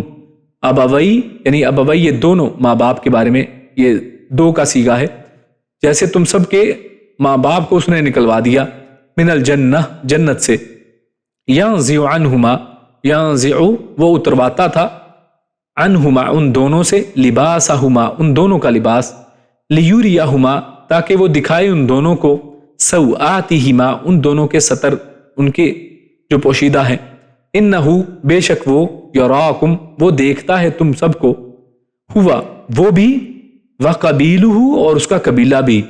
ابوی یعنی ابوی یہ دونوں ماں باپ کے بارے میں یہ دو کا صیغہ ہے، جیسے تم سب کے ماں باپ کو اس نے نکلوا دیا، من الجنہ جنت سے، ينزع عنہما، ينزع وہ اترواتا تھا، عنہما ان دونوں سے، لباسہما ان دونوں کا لباس، لیوریہما تاکہ وہ دکھائے ان دونوں کو، سوآتہما ان دونوں کے ستر ان کے جو پوشیدہ ہیں، انہو بے شک وہ، یراکم وہ دیکھتا ہے تم سب کو، ہوا وہ بھی، وقبیلہ اور اس کا قبیلہ بھی،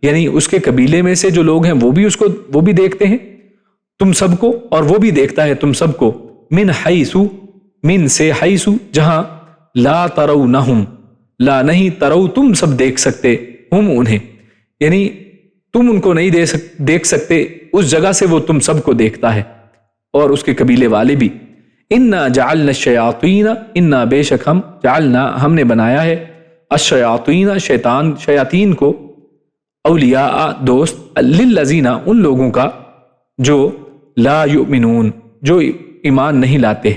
یعنی اس کے قبیلے میں سے جو لوگ ہیں وہ بھی دیکھتے ہیں تم سب کو، اور وہ بھی دیکھتا ہے تم سب کو، من حیث من سے حیث جہاں، لا ترونہم لا نہیں ترو تم سب دیکھ سکتے، ہم انہیں یعنی تم ان کو نہیں دیکھ سکتے، اس جگہ سے وہ تم سب کو دیکھتا ہے اور اس کے قبیلے والے بھی۔ انا جعلنا الشیاطین انا بے شک ہم، جعلنا ہم نے بنایا ہے، الشیاطین شیاطین کو، اولیاء دوست، للذین ان لوگوں کا جو لا یؤمنون جو ایمان نہیں لاتے،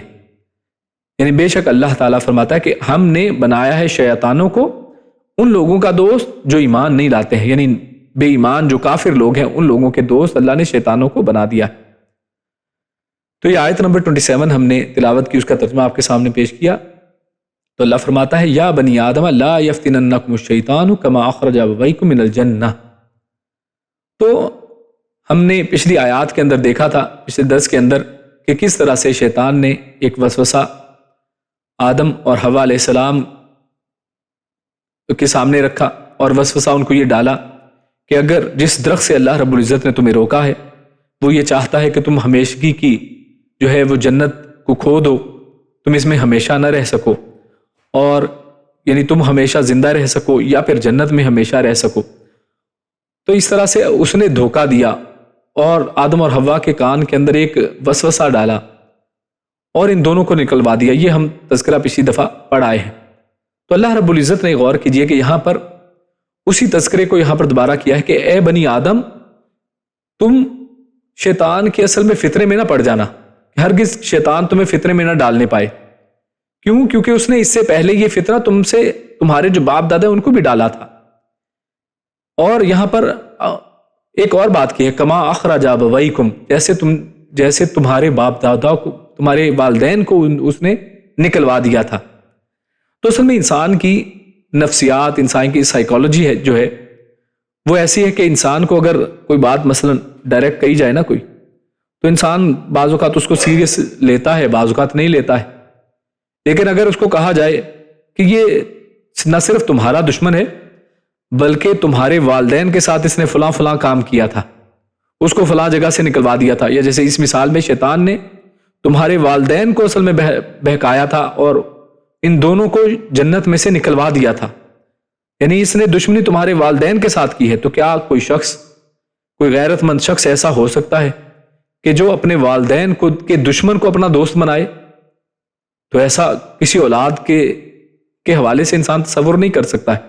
یعنی بے شک اللہ تعالیٰ فرماتا ہے کہ ہم نے بنایا ہے شیطانوں کو ان لوگوں کا دوست جو ایمان نہیں لاتے ہیں، یعنی بے ایمان جو کافر لوگ ہیں ان لوگوں کے دوست اللہ نے شیطانوں کو بنا دیا۔ تو یہ آیت نمبر 27 ہم نے تلاوت کی، اس کا ترجمہ آپ کے سامنے پیش کیا۔ تو اللہ فرماتا ہے یا بنی آدم لا یفتننکم الشیطان کما اخرج ابویکم من الجنہ۔ تو ہم نے پچھلی آیات کے اندر دیکھا تھا، پچھلے درس کے اندر، کہ کس طرح سے شیطان نے ایک وسوسہ آدم اور حوا علیہ السلام کے سامنے رکھا، اور وسوسہ ان کو یہ ڈالا کہ اگر جس درخت سے اللہ رب العزت نے تمہیں روکا ہے وہ یہ چاہتا ہے کہ تم ہمیشگی کی جو ہے وہ جنت کو کھو دو، تم اس میں ہمیشہ نہ رہ سکو، اور یعنی تم ہمیشہ زندہ رہ سکو یا پھر جنت میں ہمیشہ رہ سکو، تو اس طرح سے اس نے دھوکہ دیا اور آدم اور حوا کے کان کے اندر ایک وسوسہ ڈالا اور ان دونوں کو نکلوا دیا۔ یہ ہم تذکرہ پچھلی دفعہ پڑھ آئے ہیں۔ تو اللہ رب العزت نے غور کیجئے کہ یہاں پر اسی تذکرے کو یہاں پر دوبارہ کیا ہے کہ اے بنی آدم، تم شیطان کے اصل میں فطرے میں نہ پڑ جانا، ہرگز شیطان تمہیں فطرے میں نہ ڈالنے پائے۔ کیوں؟ کیونکہ اس نے اس سے پہلے یہ فطرہ تمہارے جو باپ دادا ان کو بھی ڈالا تھا۔ اور یہاں پر ایک اور بات کی ہے، کما اخرج ابویکم، جیسے تمہارے باپ دادا کو، تمہارے والدین کو اس نے نکلوا دیا تھا۔ تو اصل میں انسان کی نفسیات، انسان کی سائیکالوجی ہے جو ہے وہ ایسی ہے کہ انسان کو اگر کوئی بات مثلا ڈائریکٹ کہی جائے نا کوئی، تو انسان بعض اوقات اس کو سیریس لیتا ہے، بعض اوقات نہیں لیتا ہے۔ لیکن اگر اس کو کہا جائے کہ یہ نہ صرف تمہارا دشمن ہے بلکہ تمہارے والدین کے ساتھ اس نے فلاں فلاں کام کیا تھا، اس کو فلاں جگہ سے نکلوا دیا تھا، یا جیسے اس مثال میں شیطان نے تمہارے والدین کو اصل میں بہکایا تھا اور ان دونوں کو جنت میں سے نکلوا دیا تھا، یعنی اس نے دشمنی تمہارے والدین کے ساتھ کی ہے، تو کیا کوئی شخص، کوئی غیرت مند شخص ایسا ہو سکتا ہے کہ جو اپنے والدین کے دشمن کو اپنا دوست بنائے؟ تو ایسا کسی اولاد کے حوالے سے انسان تصور نہیں کر سکتا ہے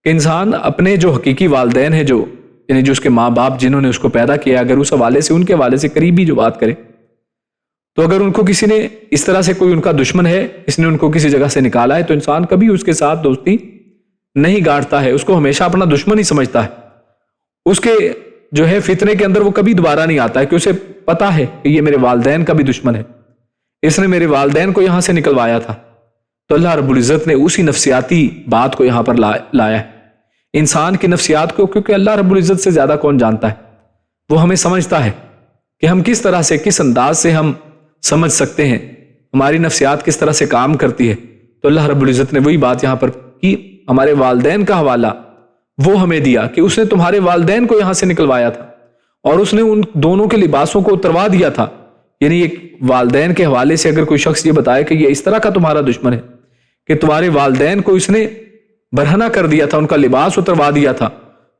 کہ انسان اپنے جو حقیقی والدین ہیں، یعنی جو اس کے ماں باپ جنہوں نے اس کو پیدا کیا، اگر اس حوالے سے، ان کے حوالے سے قریبی جو بات کرے، تو اگر ان کو کسی نے اس طرح سے، کوئی ان کا دشمن ہے، اس نے ان کو کسی جگہ سے نکالا ہے، تو انسان کبھی اس کے ساتھ دوستی نہیں گاڑتا ہے، اس کو ہمیشہ اپنا دشمن ہی سمجھتا ہے۔ اس کے جو ہے فتنے کے اندر وہ کبھی دوبارہ نہیں آتا ہے، کہ اسے پتا ہے کہ یہ میرے والدین کا بھی دشمن ہے، اس نے میرے والدین کو یہاں سے نکلوایا تھا۔ تو اللہ رب العزت نے اسی نفسیاتی بات کو یہاں پر لایا ہے، انسان کی نفسیات کو، کیونکہ اللہ رب العزت سے زیادہ کون جانتا ہے، وہ ہمیں سمجھتا ہے کہ ہم کس طرح سے، کس انداز سے ہم سمجھ سکتے ہیں، ہماری نفسیات کس طرح سے کام کرتی ہے۔ تو اللہ رب العزت نے وہی بات یہاں پر کی، ہمارے والدین کا حوالہ وہ ہمیں دیا کہ اس نے تمہارے والدین کو یہاں سے نکلوایا تھا، اور اس نے ان دونوں کے لباسوں کو اتروا دیا تھا۔ یعنی ایک والدین کے حوالے سے اگر کوئی شخص یہ بتائے کہ یہ اس طرح کا تمہارا دشمن ہے کہ تمہارے والدین کو اس نے برہنہ کر دیا تھا، ان کا لباس اتروا دیا تھا،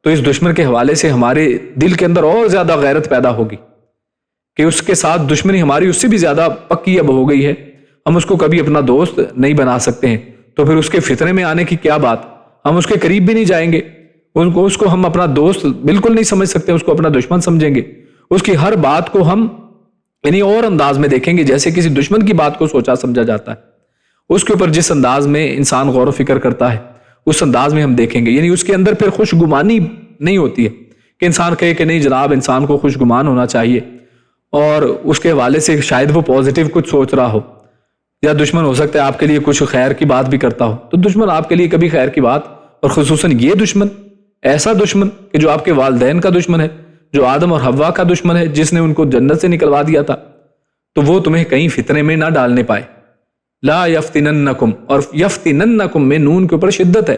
تو اس دشمن کے حوالے سے ہمارے دل کے اندر اور زیادہ غیرت پیدا ہوگی کہ اس کے ساتھ دشمنی ہماری اس سے بھی زیادہ پکی اب ہو گئی ہے، ہم اس کو کبھی اپنا دوست نہیں بنا سکتے ہیں۔ تو پھر اس کے فتنے میں آنے کی کیا بات، ہم اس کے قریب بھی نہیں جائیں گے، اس کو ہم اپنا دوست بالکل نہیں سمجھ سکتے، اس کو اپنا دشمن سمجھیں گے، اس کی ہر بات کو ہم یعنی اور انداز میں دیکھیں گے جیسے کسی دشمن کی بات کو سوچا سمجھا جاتا ہے۔ اس کے اوپر جس انداز میں انسان غور و فکر کرتا ہے اس انداز میں ہم دیکھیں گے، یعنی اس کے اندر پھر خوش گمانی نہیں ہوتی ہے کہ انسان کہے کہ نہیں جناب، انسان کو خوش گمان ہونا چاہیے، اور اس کے حوالے سے شاید وہ پازیٹیو کچھ سوچ رہا ہو، یا دشمن ہو سکتا ہے آپ کے لیے کچھ خیر کی بات بھی کرتا ہو، تو دشمن آپ کے لیے کبھی خیر کی بات، اور خصوصاً یہ دشمن، ایسا دشمن کہ جو آپ کے والدین کا دشمن ہے، جو آدم اور حوا کا دشمن ہے، جس نے ان کو جنت سے نکلوا دیا تھا، تو وہ تمہیں کہیں فتنے میں نہ ڈالنے پائے۔ لا یفتننکم، اور یفتننکم میں نون کے اوپر شدت ہے،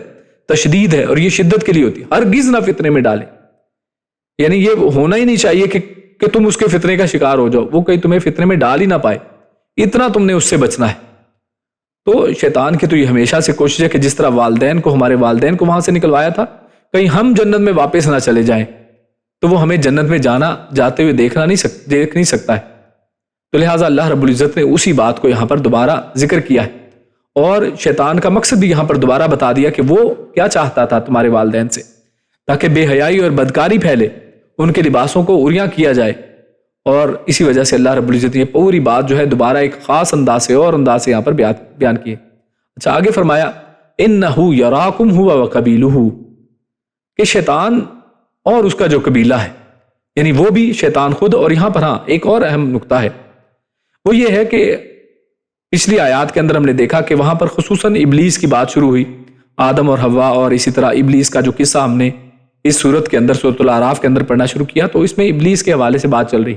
تشدید ہے، اور یہ شدت کے لیے ہوتی ہے، ہرگز نہ فتنے میں ڈالے۔ یعنی یہ ہونا ہی نہیں چاہیے کہ تم اس کے فتنے کا شکار ہو جاؤ، وہ کہیں تمہیں فتنے میں ڈال ہی نہ پائے، اتنا تم نے اس سے بچنا ہے۔ تو شیطان کی تو یہ ہمیشہ سے کوشش ہے کہ جس طرح ہمارے والدین کو وہاں سے نکلوایا تھا، کہیں ہم جنت میں واپس نہ چلے جائیں، تو وہ ہمیں جنت میں جاتے ہوئے دیکھ نہیں سکتا ہے۔ تو لہٰذا اللہ رب العزت نے اسی بات کو یہاں پر دوبارہ ذکر کیا ہے، اور شیطان کا مقصد بھی یہاں پر دوبارہ بتا دیا کہ وہ کیا چاہتا تھا تمہارے والدین سے، تاکہ بے حیائی اور بدکاری پھیلے، ان کے لباسوں کو عریاں کیا جائے، اور اسی وجہ سے اللہ رب العزت نے یہ پوری بات جو ہے دوبارہ ایک خاص انداز سے یہاں پر بیان کی ہے۔ اچھا، آگے فرمایا اِنَّهُ يَرَاكُمْ هُوَ وَقَبِيلُهُ، کہ شیطان اور اس کا جو قبیلہ ہے، یعنی وہ بھی شیطان خود۔ اور یہاں پر ایک اور اہم نقطہ ہے، وہ یہ ہے کہ پچھلی آیات کے اندر ہم نے دیکھا کہ وہاں پر خصوصاً ابلیس کی بات شروع ہوئی، آدم اور حوا، اور اسی طرح ابلیس کا جو قصہ ہم نے اس سورت کے اندر، سورۃ الاعراف کے اندر پڑھنا شروع کیا، تو اس میں ابلیس کے حوالے سے بات چل رہی۔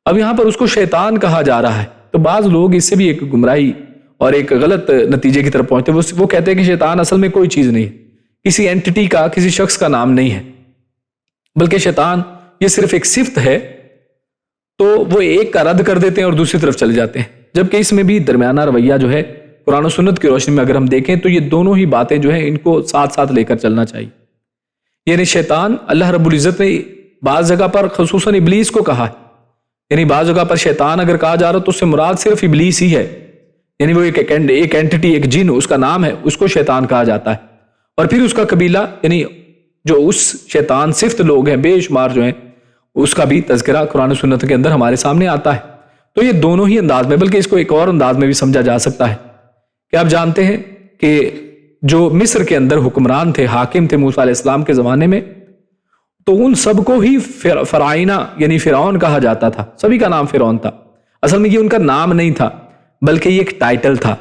اب یہاں پر اس کو شیطان کہا جا رہا ہے، تو بعض لوگ اس سے بھی ایک گمراہی اور ایک غلط نتیجے کی طرف پہنچتے، وہ کہتے ہیں کہ شیطان اصل میں کوئی چیز نہیں ہے، کسی اینٹی کا، کسی شخص کا نام نہیں ہے، بلکہ شیطان یہ صرف ایک صفت ہے۔ تو وہ ایک کا رد کر دیتے ہیں اور دوسری طرف چلے جاتے ہیں، جبکہ اس میں بھی درمیانہ رویہ جو ہے قرآن و سنت کی روشنی میں اگر ہم دیکھیں تو یہ دونوں ہی باتیں جو ہیں ان کو ساتھ ساتھ لے کر چلنا چاہیے۔ یعنی شیطان، اللہ رب العزت نے بعض جگہ پر خصوصاً ابلیس کو کہا ہے، یعنی بعض جگہ پر شیطان اگر کہا جا رہا تو اس سے مراد صرف ابلیس ہی ہے، یعنی وہ ایک اینٹی، ایک جن، اس کا نام ہے، اس کو شیطان کہا جاتا ہے۔ اور پھر اس کا قبیلہ، یعنی جو اس شیطان صفت لوگ ہیں بے شمار جو ہیں، اس کا بھی تذکرہ قرآن و سنت کے اندر ہمارے سامنے آتا ہے۔ تو یہ دونوں ہی انداز میں، بلکہ اس کو ایک اور انداز میں بھی سمجھا جا سکتا ہے کہ آپ جانتے ہیں کہ جو مصر کے اندر حکمران تھے، حاکم تھے موسیٰ علیہ السلام کے زمانے میں، تو ان سب کو ہی فرعونہ یعنی فرعون کہا جاتا تھا، سبھی کا نام فرعون تھا۔ اصل میں یہ ان کا نام نہیں تھا، بلکہ یہ ایک ٹائٹل تھا۔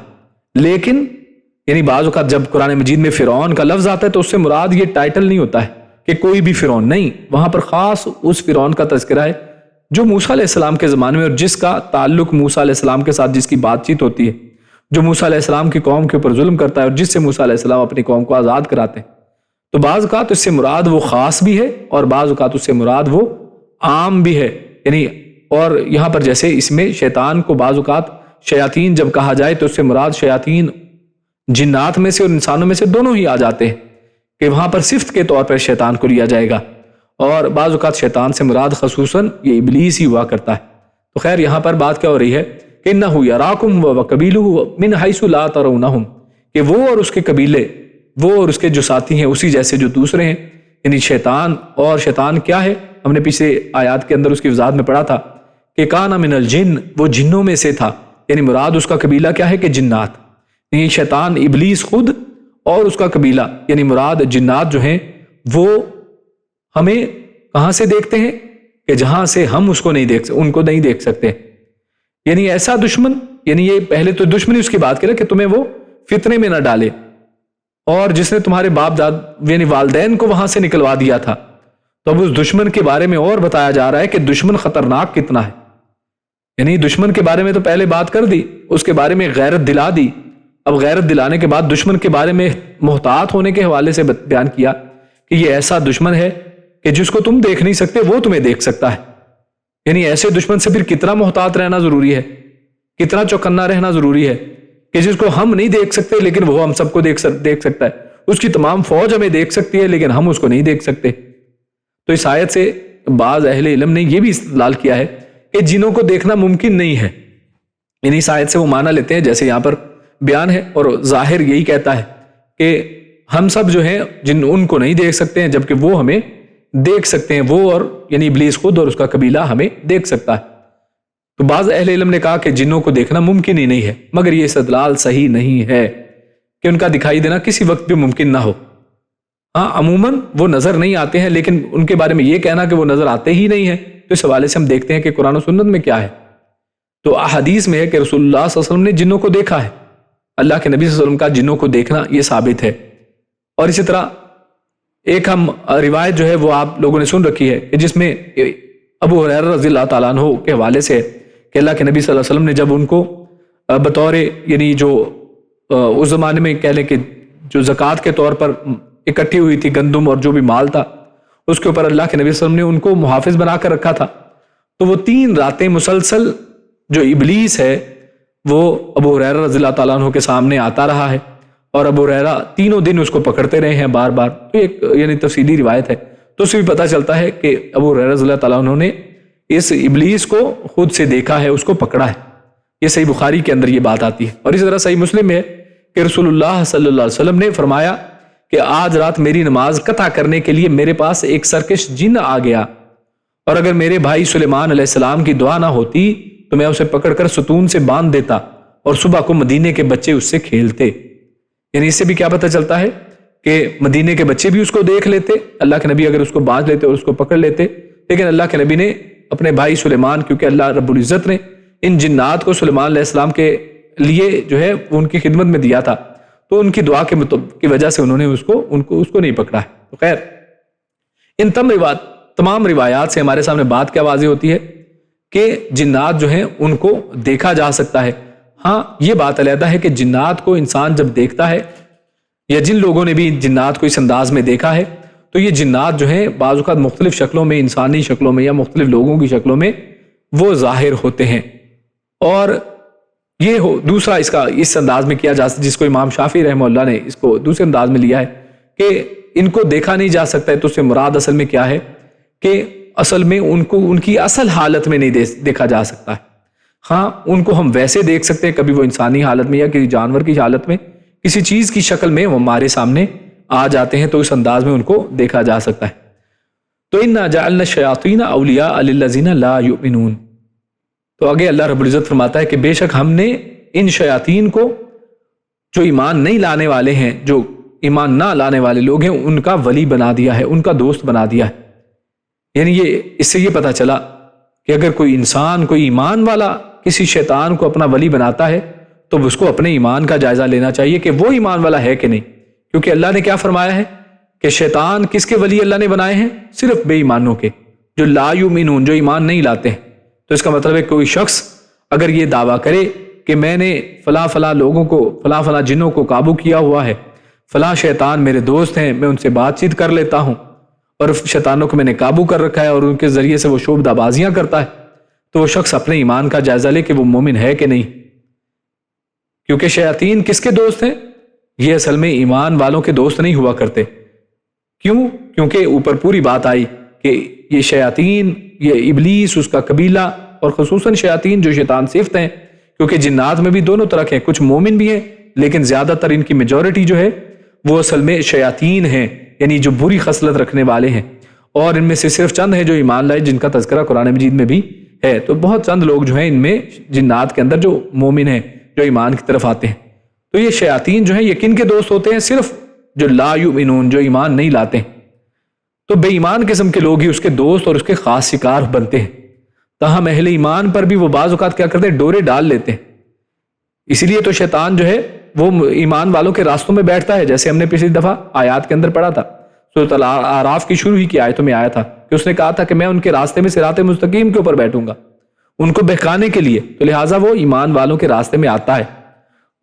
لیکن یعنی بعض اوقات جب قرآن مجید میں فرعون کا لفظ آتا ہے تو اس سے مراد یہ ٹائٹل نہیں ہوتا ہے کہ کوئی بھی فرعون، نہیں، وہاں پر خاص اس فرعون کا تذکرہ ہے جو موسیٰ علیہ السلام کے زمانے میں، اور جس کا تعلق موسیٰ علیہ السلام کے ساتھ، جس کی بات چیت ہوتی ہے، جو موسیٰ علیہ السلام کی قوم کے اوپر ظلم کرتا ہے اور جس سے موسیٰ علیہ السلام اپنی قوم کو آزاد کراتے ہیں۔ تو بعض اوقات اس سے مراد وہ خاص بھی ہے اور بعض اوقات اس سے مراد وہ عام بھی ہے، یعنی اور یہاں پر جیسے اس میں شیطان کو بعض اوقات شیاطین جب کہا جائے تو اس سے مراد شیاطین جنات میں سے اور انسانوں میں سے دونوں ہی آ جاتے ہیں، کہ وہاں پر صفت کے طور پر شیطان کو لیا جائے گا، اور بعض اوقات شیطان سے مراد خصوصاً یہ ابلیس ہی ہوا کرتا ہے۔ تو خیر یہاں پر بات کیا ہو رہی ہے کہ انہ یراکم وقبیلہ من حیث لا ترونہم، کہ وہ اور اس کے قبیلے، وہ اور اس کے جو ساتھی ہیں اسی جیسے جو دوسرے ہیں، یعنی شیطان۔ اور شیطان کیا ہے، ہم نے پچھلے آیات کے اندر اس کی وضاحت میں پڑھا تھا کہ کان من الجن، وہ جنوں میں سے تھا، یعنی مراد اس کا قبیلہ کیا ہے کہ جنات، یعنی شیطان ابلیس خود اور اس کا قبیلہ، یعنی مراد جنات جو ہیں، وہ ہمیں کہاں سے دیکھتے ہیں کہ جہاں سے ہم اس کو نہیں دیکھ سکتے، ان کو نہیں دیکھ سکتے، یعنی ایسا دشمن، یعنی یہ پہلے تو دشمنی اس کی بات کرے کہ تمہیں وہ فتنے میں نہ ڈالے، اور جس نے تمہارے باپ داد یعنی والدین کو وہاں سے نکلوا دیا تھا، تو اب اس دشمن کے بارے میں اور بتایا جا رہا ہے کہ دشمن خطرناک کتنا ہے۔ یعنی دشمن کے بارے میں تو پہلے بات کر دی، اس کے بارے میں غیرت دلا دی، اب غیرت دلانے کے بعد دشمن کے بارے میں محتاط ہونے کے حوالے سے بیان کیا کہ یہ ایسا دشمن ہے کہ جس کو تم دیکھ نہیں سکتے وہ تمہیں دیکھ سکتا ہے۔ یعنی ایسے دشمن سے پھر کتنا محتاط رہنا ضروری ہے، کتنا چوکنا رہنا ضروری ہے کہ جس کو ہم نہیں دیکھ سکتے لیکن وہ ہم سب کو دیکھ سکتا ہے، اس کی تمام فوج ہمیں دیکھ سکتی ہے لیکن ہم اس کو نہیں دیکھ سکتے۔ تو اس آیت سے بعض اہل علم نے یہ بھی استدلال کیا ہے کہ جنوں کو دیکھنا ممکن نہیں ہے، یعنی اس آیت سے وہ معنی لیتے ہیں جیسے یہاں پر بیان ہے، اور ظاہر یہی کہتا ہے کہ ہم سب جو ہیں جن ان کو نہیں دیکھ سکتے ہیں جبکہ وہ ہمیں دیکھ سکتے ہیں، وہ اور یعنی ابلیس خود اور اس کا قبیلہ ہمیں دیکھ سکتا ہے۔ تو بعض اہل علم نے کہا کہ جنوں کو دیکھنا ممکن ہی نہیں ہے، مگر یہ استدلال صحیح نہیں ہے کہ ان کا دکھائی دینا کسی وقت بھی ممکن نہ ہو۔ ہاں عموماً وہ نظر نہیں آتے ہیں، لیکن ان کے بارے میں یہ کہنا کہ وہ نظر آتے ہی نہیں ہیں، تو اس حوالے سے ہم دیکھتے ہیں کہ قرآن و سنت میں کیا ہے۔ تو احادیث میں ہے کہ رسول اللہ صلی اللہ علیہ وسلم نے جنوں کو دیکھا ہے، اللہ کے نبی صلی اللہ علیہ وسلم کا جنوں کو دیکھنا یہ ثابت ہے۔ اور اسی طرح ایک ہم روایت جو ہے وہ آپ لوگوں نے سن رکھی ہے کہ جس میں ابو ہریرہ رضی اللہ تعالیٰ عنہ کے حوالے سے کہ اللہ کے نبی صلی اللہ علیہ وسلم نے جب ان کو بطور یعنی جو اس زمانے میں کہہ لیں کہ جو زکوٰۃ کے طور پر اکٹھی ہوئی تھی گندم اور جو بھی مال تھا اس کے اوپر اللہ کے نبی صلی اللہ علیہ وسلم نے ان کو محافظ بنا کر رکھا تھا، تو وہ 3 راتیں مسلسل جو ابلیس ہے وہ ابو ہریرہ رضی اللہ تعالیٰ عنہ کے سامنے آتا رہا ہے اور ابو ہریرہ تینوں دن اس کو پکڑتے رہے ہیں بار بار. تو ایک یعنی تفصیلی روایت ہے، تو اس سے بھی پتہ چلتا ہے کہ ابو ہریرہ رضی اللہ تعالیٰ عنہ نے اس ابلیس کو خود سے دیکھا ہے، اس کو پکڑا ہے. یہ صحیح بخاری کے اندر یہ بات آتی ہے. اور اسی طرح صحیح مسلم میں ہے کہ رسول اللہ صلی اللہ علیہ وسلم نے فرمایا کہ آج رات میری نماز قطع کرنے کے لیے میرے پاس ایک سرکش جن آ گیا، اور اگر میرے بھائی سلیمان علیہ السلام کی دعا نہ ہوتی تو میں اسے پکڑ کر ستون سے باندھ دیتا اور صبح کو مدینے کے بچے اس سے کھیلتے. یعنی اس سے بھی کیا پتہ چلتا ہے کہ مدینے کے بچے بھی اس کو دیکھ لیتے، اللہ کے نبی اگر اس کو باندھ لیتے اور اس کو پکڑ لیتے. لیکن اللہ کے نبی نے اپنے بھائی سلیمان، کیونکہ اللہ رب العزت نے ان جنات کو سلیمان علیہ السلام کے لیے جو ہے وہ ان کی خدمت میں دیا تھا، تو ان کی دعا کی وجہ سے انہوں نے اس کو نہیں پکڑا ہے. تو خیر ان تمام روایات سے ہمارے سامنے بات کیا واضح ہوتی ہے کہ جنات جو ہیں ان کو دیکھا جا سکتا ہے. ہاں یہ بات علیحدہ ہے کہ جنات کو انسان جب دیکھتا ہے یا جن لوگوں نے بھی جنات کو اس انداز میں دیکھا ہے تو یہ جنات جو ہیں بعض اوقات مختلف شکلوں میں، انسانی شکلوں میں یا مختلف لوگوں کی شکلوں میں وہ ظاہر ہوتے ہیں. اور یہ دوسرا اس انداز میں کیا جا سکتا، جس کو امام شافعی رحمہ اللہ نے اس کو دوسرے انداز میں لیا ہے کہ ان کو دیکھا نہیں جا سکتا ہے. تو اس سے مراد اصل میں کیا ہے کہ اصل میں ان کو ان کی اصل حالت میں نہیں دیکھا جا سکتا ہے. ہاں ان کو ہم ویسے دیکھ سکتے ہیں، کبھی وہ انسانی حالت میں یا کسی جانور کی حالت میں کسی چیز کی شکل میں وہ ہمارے سامنے آ جاتے ہیں، تو اس انداز میں ان کو دیکھا جا سکتا ہے. تو انا جعلنا الشیاطین اولیاء للذین لا یؤمنون. تو آگے اللہ رب العزت فرماتا ہے کہ بے شک ہم نے ان شیاطین کو جو ایمان نہیں لانے والے ہیں، جو ایمان نہ لانے والے لوگ ہیں، ان کا ولی بنا دیا ہے، ان کا دوست بنا دیا ہے. یعنی اس سے یہ پتا چلا کہ اگر کوئی انسان، کوئی ایمان والا کسی شیطان کو اپنا ولی بناتا ہے تو اس کو اپنے ایمان کا جائزہ لینا چاہیے کہ وہ ایمان والا ہے کہ نہیں. کیونکہ اللہ نے کیا فرمایا ہے کہ شیطان کس کے ولی اللہ نے بنائے ہیں؟ صرف بے ایمانوں کے، جو لا یؤمنون، جو ایمان نہیں لاتے ہیں. تو اس کا مطلب ہے کوئی شخص اگر یہ دعویٰ کرے کہ میں نے فلاں لوگوں کو، فلاں جنوں کو قابو کیا ہوا ہے، فلاں شیطان میرے دوست ہیں، میں ان سے بات چیت کر لیتا ہوں اور شیطانوں کو میں نے قابو کر رکھا ہے اور ان کے ذریعے سے وہ شعبدہ بازیاں کرتا ہے، تو وہ شخص اپنے ایمان کا جائزہ لے کہ وہ مومن ہے کہ نہیں. کیونکہ شیاطین کس کے دوست ہیں؟ یہ اصل میں ایمان والوں کے دوست نہیں ہوا کرتے. کیوں؟ کیونکہ اوپر پوری بات آئی کہ یہ شیاطین، یہ ابلیس، اس کا قبیلہ، اور خصوصاً شیاطین جو شیطان صفت ہیں، کیونکہ جنات میں بھی دونوں طرح کے ہیں، کچھ مومن بھی ہیں لیکن زیادہ تر ان کی میجورٹی جو ہے وہ اصل میں شیاطین ہیں، یعنی جو بری خصلت رکھنے والے ہیں. اور ان میں سے صرف چند ہیں جو ایمان لائے، جن کا تذکرہ قرآن مجید میں بھی ہے. تو بہت چند لوگ جو ہیں ان میں جنات کے اندر جو مومن ہیں، جو ایمان کی طرف آتے ہیں. تو یہ شیاطین جو ہیں یہ کن کے دوست ہوتے ہیں؟ صرف جو لا یؤمنون، جو ایمان نہیں لاتے ہیں. تو بے ایمان قسم کے لوگ ہی اس کے دوست اور اس کے خاص شکار بنتے ہیں. تاہم اہل ایمان پر بھی وہ بعض اوقات کیا کرتے ہیں؟ ڈورے ڈال لیتے ہیں. اسی لیے تو شیطان جو ہے وہ ایمان والوں کے راستوں میں بیٹھتا ہے، جیسے ہم نے پچھلی دفعہ آیات کے اندر پڑھا تھا، سورۃ الاعراف کی شروع ہی کی آیتوں میں آیا تھا کہ اس نے کہا تھا کہ میں ان کے راستے میں صراط مستقیم کے اوپر بیٹھوں گا ان کو بہکانے کے لیے. تو لہٰذا وہ ایمان والوں کے راستے میں آتا ہے،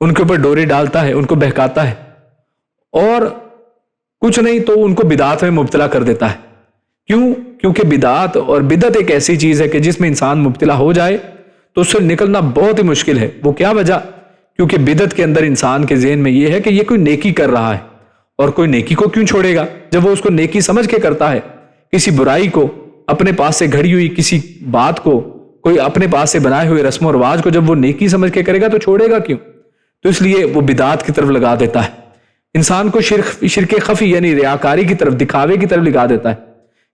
ان کے اوپر ڈورے ڈالتا ہے، ان کو بہکاتا ہے، اور کچھ نہیں تو ان کو بدعات میں مبتلا کر دیتا ہے. کیوں؟ کیونکہ بدعات اور بدعت ایک ایسی چیز ہے کہ جس میں انسان مبتلا ہو جائے تو اس سے نکلنا بہت ہی مشکل ہے. وہ کیا وجہ؟ کیونکہ بدعت کے اندر انسان کے ذہن میں یہ ہے کہ یہ کوئی نیکی کر رہا ہے، اور کوئی نیکی کو کیوں چھوڑے گا جب وہ اس کو نیکی سمجھ کے کرتا ہے. کسی برائی کو، اپنے پاس سے گھڑی ہوئی کسی بات کو، کوئی اپنے پاس سے بنائے ہوئے رسم و رواج کو جب وہ نیکی سمجھ کے کرے گا تو چھوڑے گا کیوں؟ تو اس لیے وہ بدعات کی طرف لگا دیتا ہے، انسان کو شرک خفی یعنی ریاکاری کی طرف، دکھاوے کی طرف لگا دیتا ہے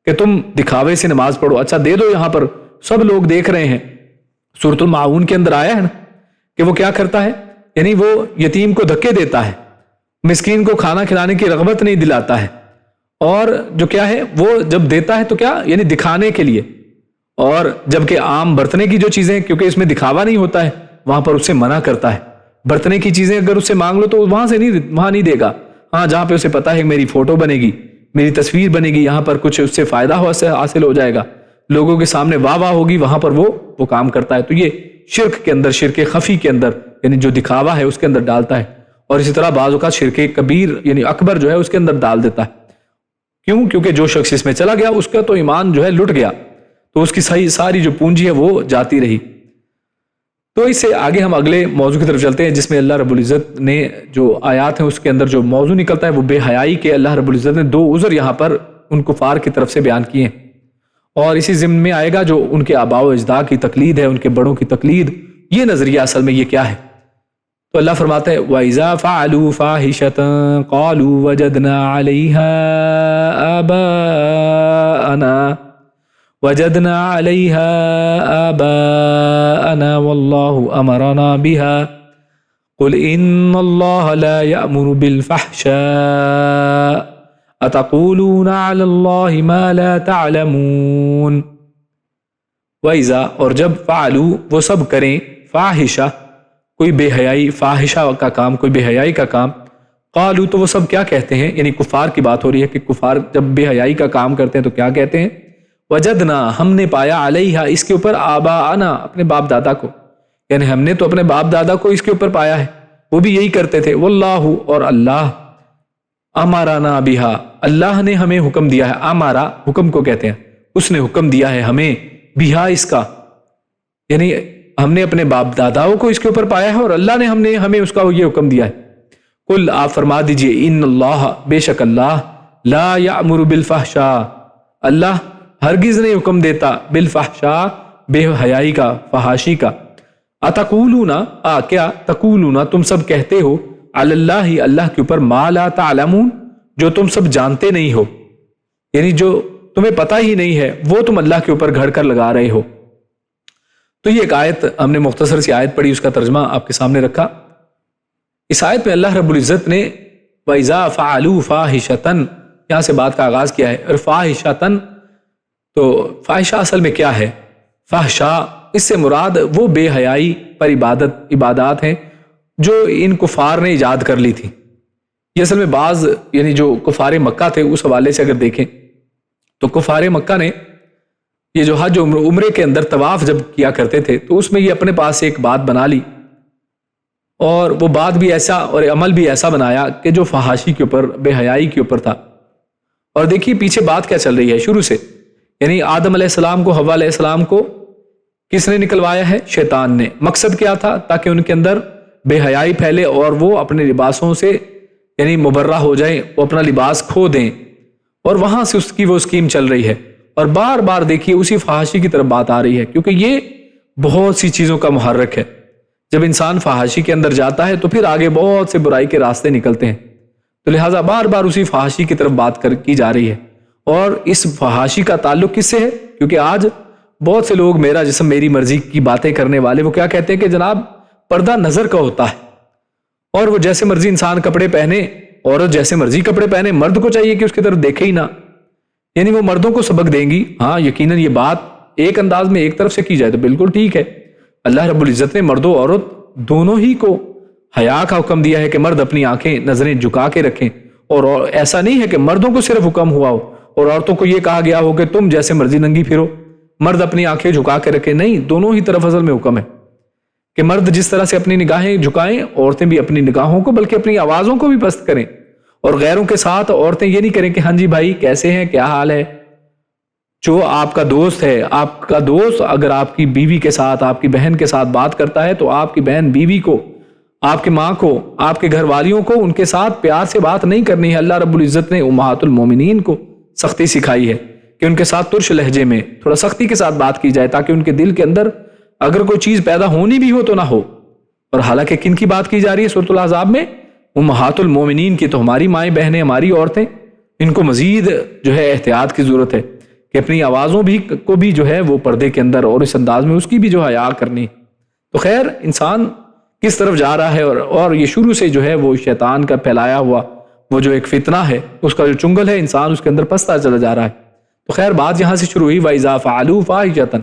کہ تم دکھاوے سے نماز پڑھو، اچھا دے دو، یہاں پر سب لوگ دیکھ رہے ہیں. سورۃ المعون کے اندر آیا ہے نا کہ وہ کیا کرتا ہے، یعنی وہ یتیم کو دھکے دیتا ہے، مسکین کو کھانا کھلانے کی رغبت نہیں دلاتا ہے، اور جو کیا ہے وہ جب دیتا ہے تو کیا، یعنی دکھانے کے لیے. اور جبکہ عام برتنے کی جو چیزیں، کیونکہ اس میں دکھاوا نہیں ہوتا ہے، وہاں پر اس سے منع کرتا ہے. برتنے کی چیزیں اگر اس سے مانگ لو تو وہاں نہیں دے گا. ہاں جہاں پہ اسے پتا ہے میری فوٹو بنے گی میری تصویر بنے گی، یہاں پر کچھ اس سے فائدہ حاصل ہو جائے گا، لوگوں کے سامنے واہ واہ ہوگی، وہاں پر وہ کام کرتا ہے۔ تو یہ شرک کے اندر، شرک خفی کے اندر، یعنی جو دکھاوا ہے اس کے اندر ڈالتا ہے، اور اسی طرح بعض اوقات شرک کبیر یعنی اکبر جو ہے اس کے اندر ڈال دیتا ہے۔ کیوں؟ کیونکہ جو شخص اس میں چلا گیا اس کا تو ایمان جو ہے لٹ گیا، تو اس کی ساری جو پونجی ہے وہ جاتی رہی۔ تو اس سے آگے ہم اگلے موضوع کی طرف چلتے ہیں، جس میں اللہ رب العزت نے جو آیات ہیں اس کے اندر جو موضوع نکلتا ہے وہ بے حیائی کے۔ اللہ رب العزت نے 2 عذر یہاں پر ان کفار کی طرف سے بیان کیے ہیں، اور اسی ضمن میں آئے گا جو ان کے آباء و اجداد کی تقلید ہے، ان کے بڑوں کی تقلید، یہ نظریہ اصل میں یہ کیا ہے؟ تو اللہ فرماتا ہے وَإِذَا فَعَلُوا فَاحِشَةً قَالُوا وَجَدْنَا عَلَيْهَا آبَاءَنَا وَاللَّهُ أَمَرَنَا بِهَا قُلْ إِنَّ اللَّهَ لَا يَأْمُرُ بِالْفَحْشَاءِ أَتَقُولُونَ عَلَى اللَّهِ مَا لَا تَعْلَمُونَ۔ وَإِذَا، اور جب، فعلوا وہ سب کریں، فاحشہ کوئی بے حیائی، فاحشہ کا کام، کوئی بے حیائی کا کام، قالوا تو وہ سب کیا کہتے ہیں، یعنی کفار کی بات ہو رہی ہے کہ کفار جب بے حیائی کا کام کرتے ہیں تو کیا کہتے ہیں؟ وجدنا، ہم نے پایا، علیہ اس کے اوپر، آباءنا اپنے باپ دادا کو، یعنی ہم نے تو اپنے باپ دادا کو اس کے اوپر پایا ہے، وہ بھی یہی کرتے تھے۔ واللہ، اور اللہ، امرنا بہا اللہ نے ہمیں حکم دیا ہے، امارا حکم کو کہتے ہیں، اس نے حکم دیا ہے ہمیں، بہا اس کا، یعنی ہم نے اپنے باپ داداؤں کو اس کے اوپر پایا ہے اور اللہ نے ہمیں اس کا یہ حکم دیا ہے۔ قل، آپ فرما دیجئے، ان اللہ، بے شک اللہ، لا یأمر بالفحشاء اللہ ہرگز نہیں حکم دیتا، بالفحشاء بے حیائی کا، فحاشی کا، اتقولون کیا، تقولون تم سب کہتے ہو، علی اللہ اللہ کے اوپر، ما لا تعلمون جو تم سب جانتے نہیں ہو، یعنی جو تمہیں پتہ ہی نہیں ہے وہ تم اللہ کے اوپر گھڑ کر لگا رہے ہو۔ تو یہ ایک آیت ہم نے مختصر سی آیت پڑھی، اس کا ترجمہ آپ کے سامنے رکھا۔ اس آیت میں اللہ رب العزت نے وَإِذَا فَعَلُوا فَاحِشَةً یہاں سے بات کا آغاز کیا ہے، اور فاحشةً تو فاحشہ اصل میں کیا ہے؟ فحشا، اس سے مراد وہ بے حیائی پر عبادات ہیں جو ان کفار نے ایجاد کر لی تھی۔ یہ اصل میں بعض یعنی جو کفار مکہ تھے اس حوالے سے اگر دیکھیں تو کفار مکہ نے یہ جو حج عمرے کے اندر طواف جب کیا کرتے تھے تو اس میں یہ اپنے پاس ایک بات بنا لی، اور وہ بات بھی ایسا اور عمل بھی ایسا بنایا کہ جو فحاشی کے اوپر، بے حیائی کے اوپر تھا۔ اور دیکھیے پیچھے بات کیا چل رہی ہے شروع سے، یعنی آدم علیہ السلام کو، حوا علیہ السلام کو کس نے نکلوایا ہے؟ شیطان نے۔ مقصد کیا تھا؟ تاکہ ان کے اندر بے حیائی پھیلے اور وہ اپنے لباسوں سے یعنی مبرہ ہو جائیں، وہ اپنا لباس کھو دیں، اور وہاں سے اس کی وہ اسکیم چل رہی ہے، اور بار بار دیکھیے اسی فحاشی کی طرف بات آ رہی ہے، کیونکہ یہ بہت سی چیزوں کا محرک ہے۔ جب انسان فحاشی کے اندر جاتا ہے تو پھر آگے بہت سے برائی کے راستے نکلتے ہیں، تو لہٰذا بار بار اسی فحاشی کی طرف بات کی جا رہی ہے۔ اور اس فحاشی کا تعلق کس سے ہے؟ کیونکہ آج بہت سے لوگ میرا جسم میری مرضی کی باتیں کرنے والے، وہ کیا کہتے ہیں کہ جناب پردہ نظر کا ہوتا ہے، اور وہ جیسے مرضی انسان کپڑے پہنے، عورت جیسے مرضی کپڑے پہنے، مرد کو چاہیے کہ اس کی طرف دیکھے ہی نہ، یعنی وہ مردوں کو سبق دیں گی۔ ہاں یقیناً یہ بات ایک انداز میں ایک طرف سے کی جائے تو بالکل ٹھیک ہے، اللہ رب العزت نے مرد و عورت دونوں ہی کو حیا کا حکم دیا ہے کہ مرد اپنی آنکھیں، نظریں جھکا کے رکھیں، اور ایسا نہیں ہے کہ مردوں کو صرف حکم ہوا ہو اور عورتوں کو یہ کہا گیا ہو کہ تم جیسے مرضی ننگی پھرو، مرد اپنی آنکھیں جھکا کے رکھیں، نہیں، دونوں ہی طرف اصل میں حکم ہے کہ مرد جس طرح سے اپنی نگاہیں جھکائیں، عورتیں بھی اپنی نگاہوں کو بلکہ اپنی آوازوں کو بھی پست کریں، اور غیروں کے ساتھ عورتیں یہ نہیں کریں کہ ہاں جی بھائی کیسے ہیں، کیا حال ہے۔ جو آپ کا دوست ہے، آپ کا دوست اگر آپ کی بیوی کے ساتھ، آپ کی بہن کے ساتھ بات کرتا ہے تو آپ کی بہن بیوی کو، آپ کی ماں کو، آپ کے گھر والیوں کو ان کے ساتھ پیار سے بات نہیں کرنی ہے۔ اللہ رب العزت نے امہات المومنین کو سختی سکھائی ہے کہ ان کے ساتھ ترش لہجے میں تھوڑا سختی کے ساتھ بات کی جائے، تاکہ ان کے دل کے اندر اگر کوئی چیز پیدا ہونی بھی ہو تو نہ ہو۔ اور حالانکہ کن کی بات کی جا رہی ہے سورۃ الاحزاب میں؟ امہات المومنین کی، تو ہماری مائیں بہنیں، ہماری عورتیں، ان کو مزید جو ہے احتیاط کی ضرورت ہے کہ اپنی آوازوں کو بھی جو ہے وہ پردے کے اندر اور اس انداز میں اس کی بھی جو حیا کرنی۔ تو خیر انسان کس طرف جا رہا ہے، اور یہ شروع سے جو ہے وہ شیطان کا پھیلایا ہوا وہ جو ایک فتنہ ہے، اس کا جو چنگل ہے، انسان اس کے اندر پستا چلا جا رہا ہے۔ تو خیر بات یہاں سے شروع ہوئی وَإِذَا فَعَلُوا فَاحِشَةً،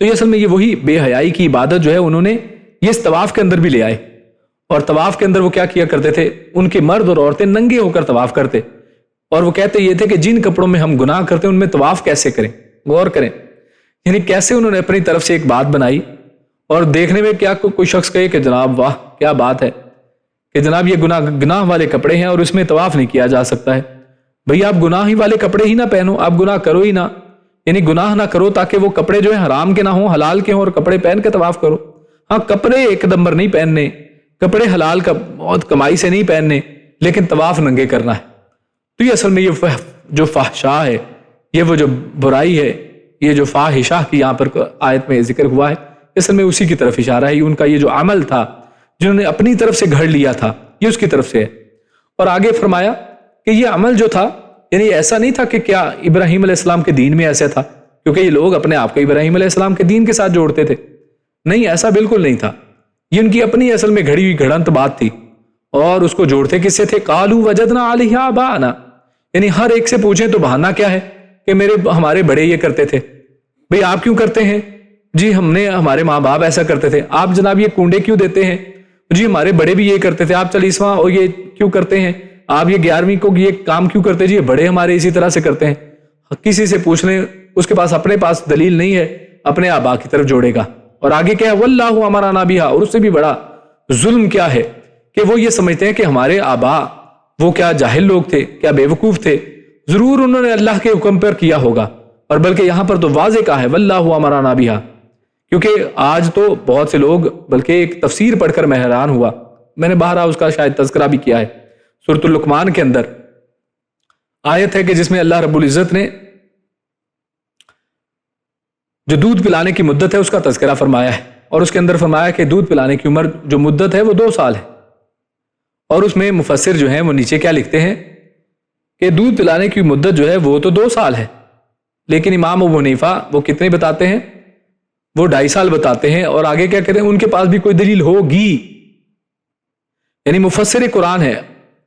تو یہ اصل میں یہ وہی بے حیائی کی عبادت جو ہے انہوں نے یہ اس طواف کے اندر بھی لے آئے، اور طواف کے اندر وہ کیا کیا کرتے تھے؟ ان کے مرد اور عورتیں ننگے ہو کر طواف کرتے، اور وہ کہتے یہ تھے کہ جن کپڑوں میں ہم گناہ کرتے ہیں ان میں طواف کیسے کریں، غور کریں، یعنی کیسے انہوں نے اپنی طرف سے ایک بات بنائی، اور دیکھنے میں کیا کوئی شخص کہے کہ جناب واہ کیا بات ہے کہ جناب یہ گناہ والے کپڑے ہیں اور اس میں طواف نہیں کیا جا سکتا ہے۔ بھئی آپ گناہ ہی والے کپڑے ہی نہ پہنو، آپ گناہ کرو ہی نہ، یعنی گناہ نہ کرو تاکہ وہ کپڑے جو ہیں حرام کے نہ ہوں، حلال کے ہوں، اور کپڑے پہن کے طواف کرو۔ ہاں کپڑے ایک نمبر نہیں پہننے، کپڑے حلال کا بہت کمائی سے نہیں پہننے، لیکن طواف ننگے کرنا ہے۔ تو یہ اصل میں یہ جو فحشا ہے، یہ وہ جو برائی ہے، یہ جو فاحشہ کی یہاں پر آیت میں ذکر ہوا ہے، اصل میں اسی کی طرف اشارہ ہے۔ ان کا یہ جو عمل تھا جنہوں نے اپنی طرف سے گھڑ لیا تھا، یہ اس کی طرف سے ہے۔ اور آگے فرمایا کہ یہ عمل جو تھا یعنی ایسا نہیں تھا کہ کیا ابراہیم علیہ السلام کے دین میں ایسا تھا، کیونکہ یہ لوگ اپنے آپ کو ابراہیم علیہ السلام کے دین کے ساتھ جوڑتے تھے، نہیں ایسا بالکل نہیں تھا۔ یہ ان کی اپنی اصل میں گھڑی ہوئی گھڑنت بات تھی، اور اس کو جوڑتے کس سے تھے؟ قالوا وجدنا علیہ آباءنا، یعنی ہر ایک سے پوچھیں تو بہانہ کیا ہے کہ ہمارے بڑے یہ کرتے تھے۔ بھئی آپ کیوں کرتے ہیں؟ جی ہمارے ماں باپ ایسا کرتے تھے۔ آپ جناب یہ کنڈے کیوں دیتے ہیں؟ جی ہمارے بڑے بھی یہ کرتے تھے۔ آپ 40واں اور یہ کیوں کرتے ہیں؟ آپ یہ 11ویں کو یہ کام کیوں کرتے؟ جی بڑے ہمارے اسی طرح سے کرتے ہیں۔ کسی سے پوچھ لیں، اس کے پاس اپنے پاس دلیل نہیں ہے، اپنے آبا کی طرف جوڑے گا۔ اور آگے کیا ہے؟ واللہ امرنا بہا، اور اس سے بھی بڑا ظلم کیا ہے کہ وہ یہ سمجھتے ہیں کہ ہمارے آبا وہ کیا جاہل لوگ تھے، کیا بے وقوف تھے، ضرور انہوں نے اللہ کے حکم پر کیا ہوگا۔ اور بلکہ یہاں پر تو واضح کہا ہے واللہ امرنا بہا، کیونکہ آج تو بہت سے لوگ، بلکہ ایک تفسیر پڑھ کر میں حیران ہوا، میں نے بہرحال اس کا شاید تذکرہ بھی کیا ہے، سورۃ اللقمان کے اندر آیت ہے کہ جس میں اللہ رب العزت نے جو دودھ پلانے کی مدت ہے اس کا تذکرہ فرمایا ہے، اور اس کے اندر فرمایا کہ دودھ پلانے کی عمر جو مدت ہے وہ 2 سال ہے۔ اور اس میں مفسر جو ہیں وہ نیچے کیا لکھتے ہیں کہ دودھ پلانے کی مدت جو ہے وہ تو 2 سال ہے، لیکن امام ابو حنیفہ وہ کتنے بتاتے ہیں؟ وہ 2.5 سال بتاتے ہیں۔ اور آگے کیا کہتے ہیں؟ ان کے پاس بھی کوئی دلیل ہوگی، یعنی مفسر قرآن ہے،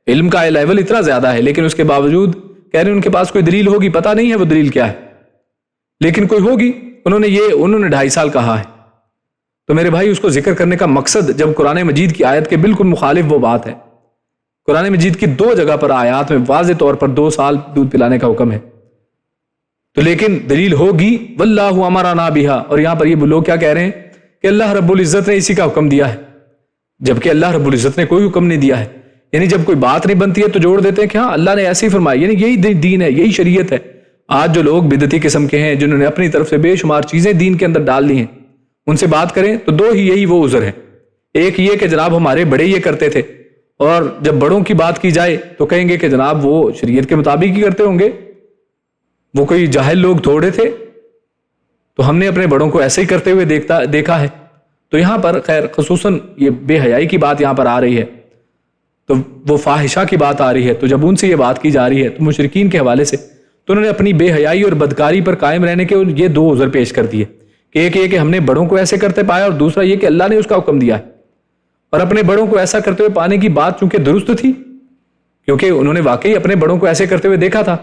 علم کا لیول اتنا زیادہ ہے، لیکن اس کے باوجود کہہ رہے ہیں ان کے پاس کوئی دلیل ہوگی، پتہ نہیں ہے وہ دلیل کیا ہے، لیکن کوئی ہوگی۔ انہوں نے 2.5 سال کہا ہے۔ تو میرے بھائی اس کو ذکر کرنے کا مقصد جب قرآن مجید کی آیت کے بالکل مخالف وہ بات ہے، قرآن مجید کی 2 جگہ پر آیات میں واضح طور پر 2 سال دودھ پلانے کا حکم ہے، تو لیکن دلیل ہوگی واللہ امرنا بہا۔ اور یہاں پر یہ لوگ کیا کہہ رہے ہیں کہ اللہ رب العزت نے اسی کا حکم دیا ہے، جبکہ اللہ رب العزت نے کوئی حکم نہیں دیا ہے۔ یعنی جب کوئی بات نہیں بنتی ہے تو جوڑ دیتے ہیں کہ ہاں اللہ نے ایسے ہی فرمایا، یعنی یہی دین ہے، یہی شریعت ہے۔ آج جو لوگ بدعتی قسم کے ہیں جنہوں نے اپنی طرف سے بے شمار چیزیں دین کے اندر ڈال لی ہیں، ان سے بات کریں تو 2 ہی یہی وہ عذر ہے۔ ایک یہ کہ جناب ہمارے بڑے یہ کرتے تھے، اور جب بڑوں کی بات کی جائے تو کہیں گے کہ جناب وہ شریعت کے مطابق ہی کرتے ہوں گے، وہ کوئی جاہل لوگ تھوڑے تھے، تو ہم نے اپنے بڑوں کو ایسے ہی کرتے ہوئے دیکھا ہے۔ تو یہاں پر خیر خصوصاً یہ بے حیائی کی بات یہاں پر آ رہی ہے، تو وہ فاحشہ کی بات آ رہی ہے، تو جب ان سے یہ بات کی جا رہی ہے تو مشرکین کے حوالے سے تو انہوں نے اپنی بے حیائی اور بدکاری پر قائم رہنے کے یہ 2 عذر پیش کر دیے کہ ایک یہ کہ ہم نے بڑوں کو ایسے کرتے پایا، اور دوسرا یہ کہ اللہ نے اس کا حکم دیا ہے۔ اور اپنے بڑوں کو ایسا کرتے ہوئے پانے کی بات چونکہ درست تھی، کیونکہ انہوں نے واقعی اپنے بڑوں کو ایسے کرتے ہوئے دیکھا تھا،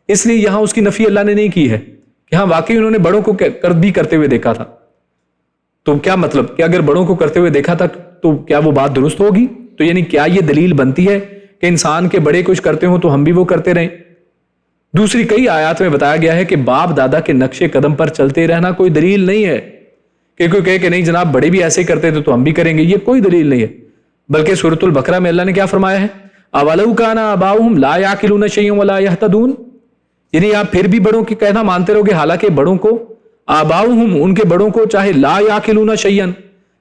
اس لیے یہاں اس کی نفی اللہ نے نہیں کی ہے کہ ہاں واقعی انہوں نے بڑوں کو بھی کرتے ہوئے دیکھا تھا۔ تو کیا مطلب کہ اگر بڑوں کو کرتے ہوئے دیکھا تھا تو کیا وہ بات درست ہوگی؟ تو یعنی کیا یہ دلیل بنتی ہے کہ انسان کے بڑے کچھ کرتے ہوں تو ہم بھی وہ کرتے رہیں؟ دوسری کئی آیات میں بتایا گیا ہے کہ باپ دادا کے نقش قدم پر چلتے رہنا کوئی دلیل نہیں ہے کہ کوئی کہے کہ نہیں جناب بڑے بھی ایسے کرتے تھے تو ہم بھی کریں گے، یہ کوئی دلیل نہیں ہے۔ بلکہ سورۃ البقرہ میں اللہ نے کیا فرمایا ہے؟ اولو کان آباؤہم لا یعقلون شیئا ولا یہتدون، یعنی آپ پھر بھی بڑوں کی کہنا مانتے رہو گے، حالانکہ بڑوں کو آباؤہم ان کے بڑوں کو چاہے لا یعقلون شیئا،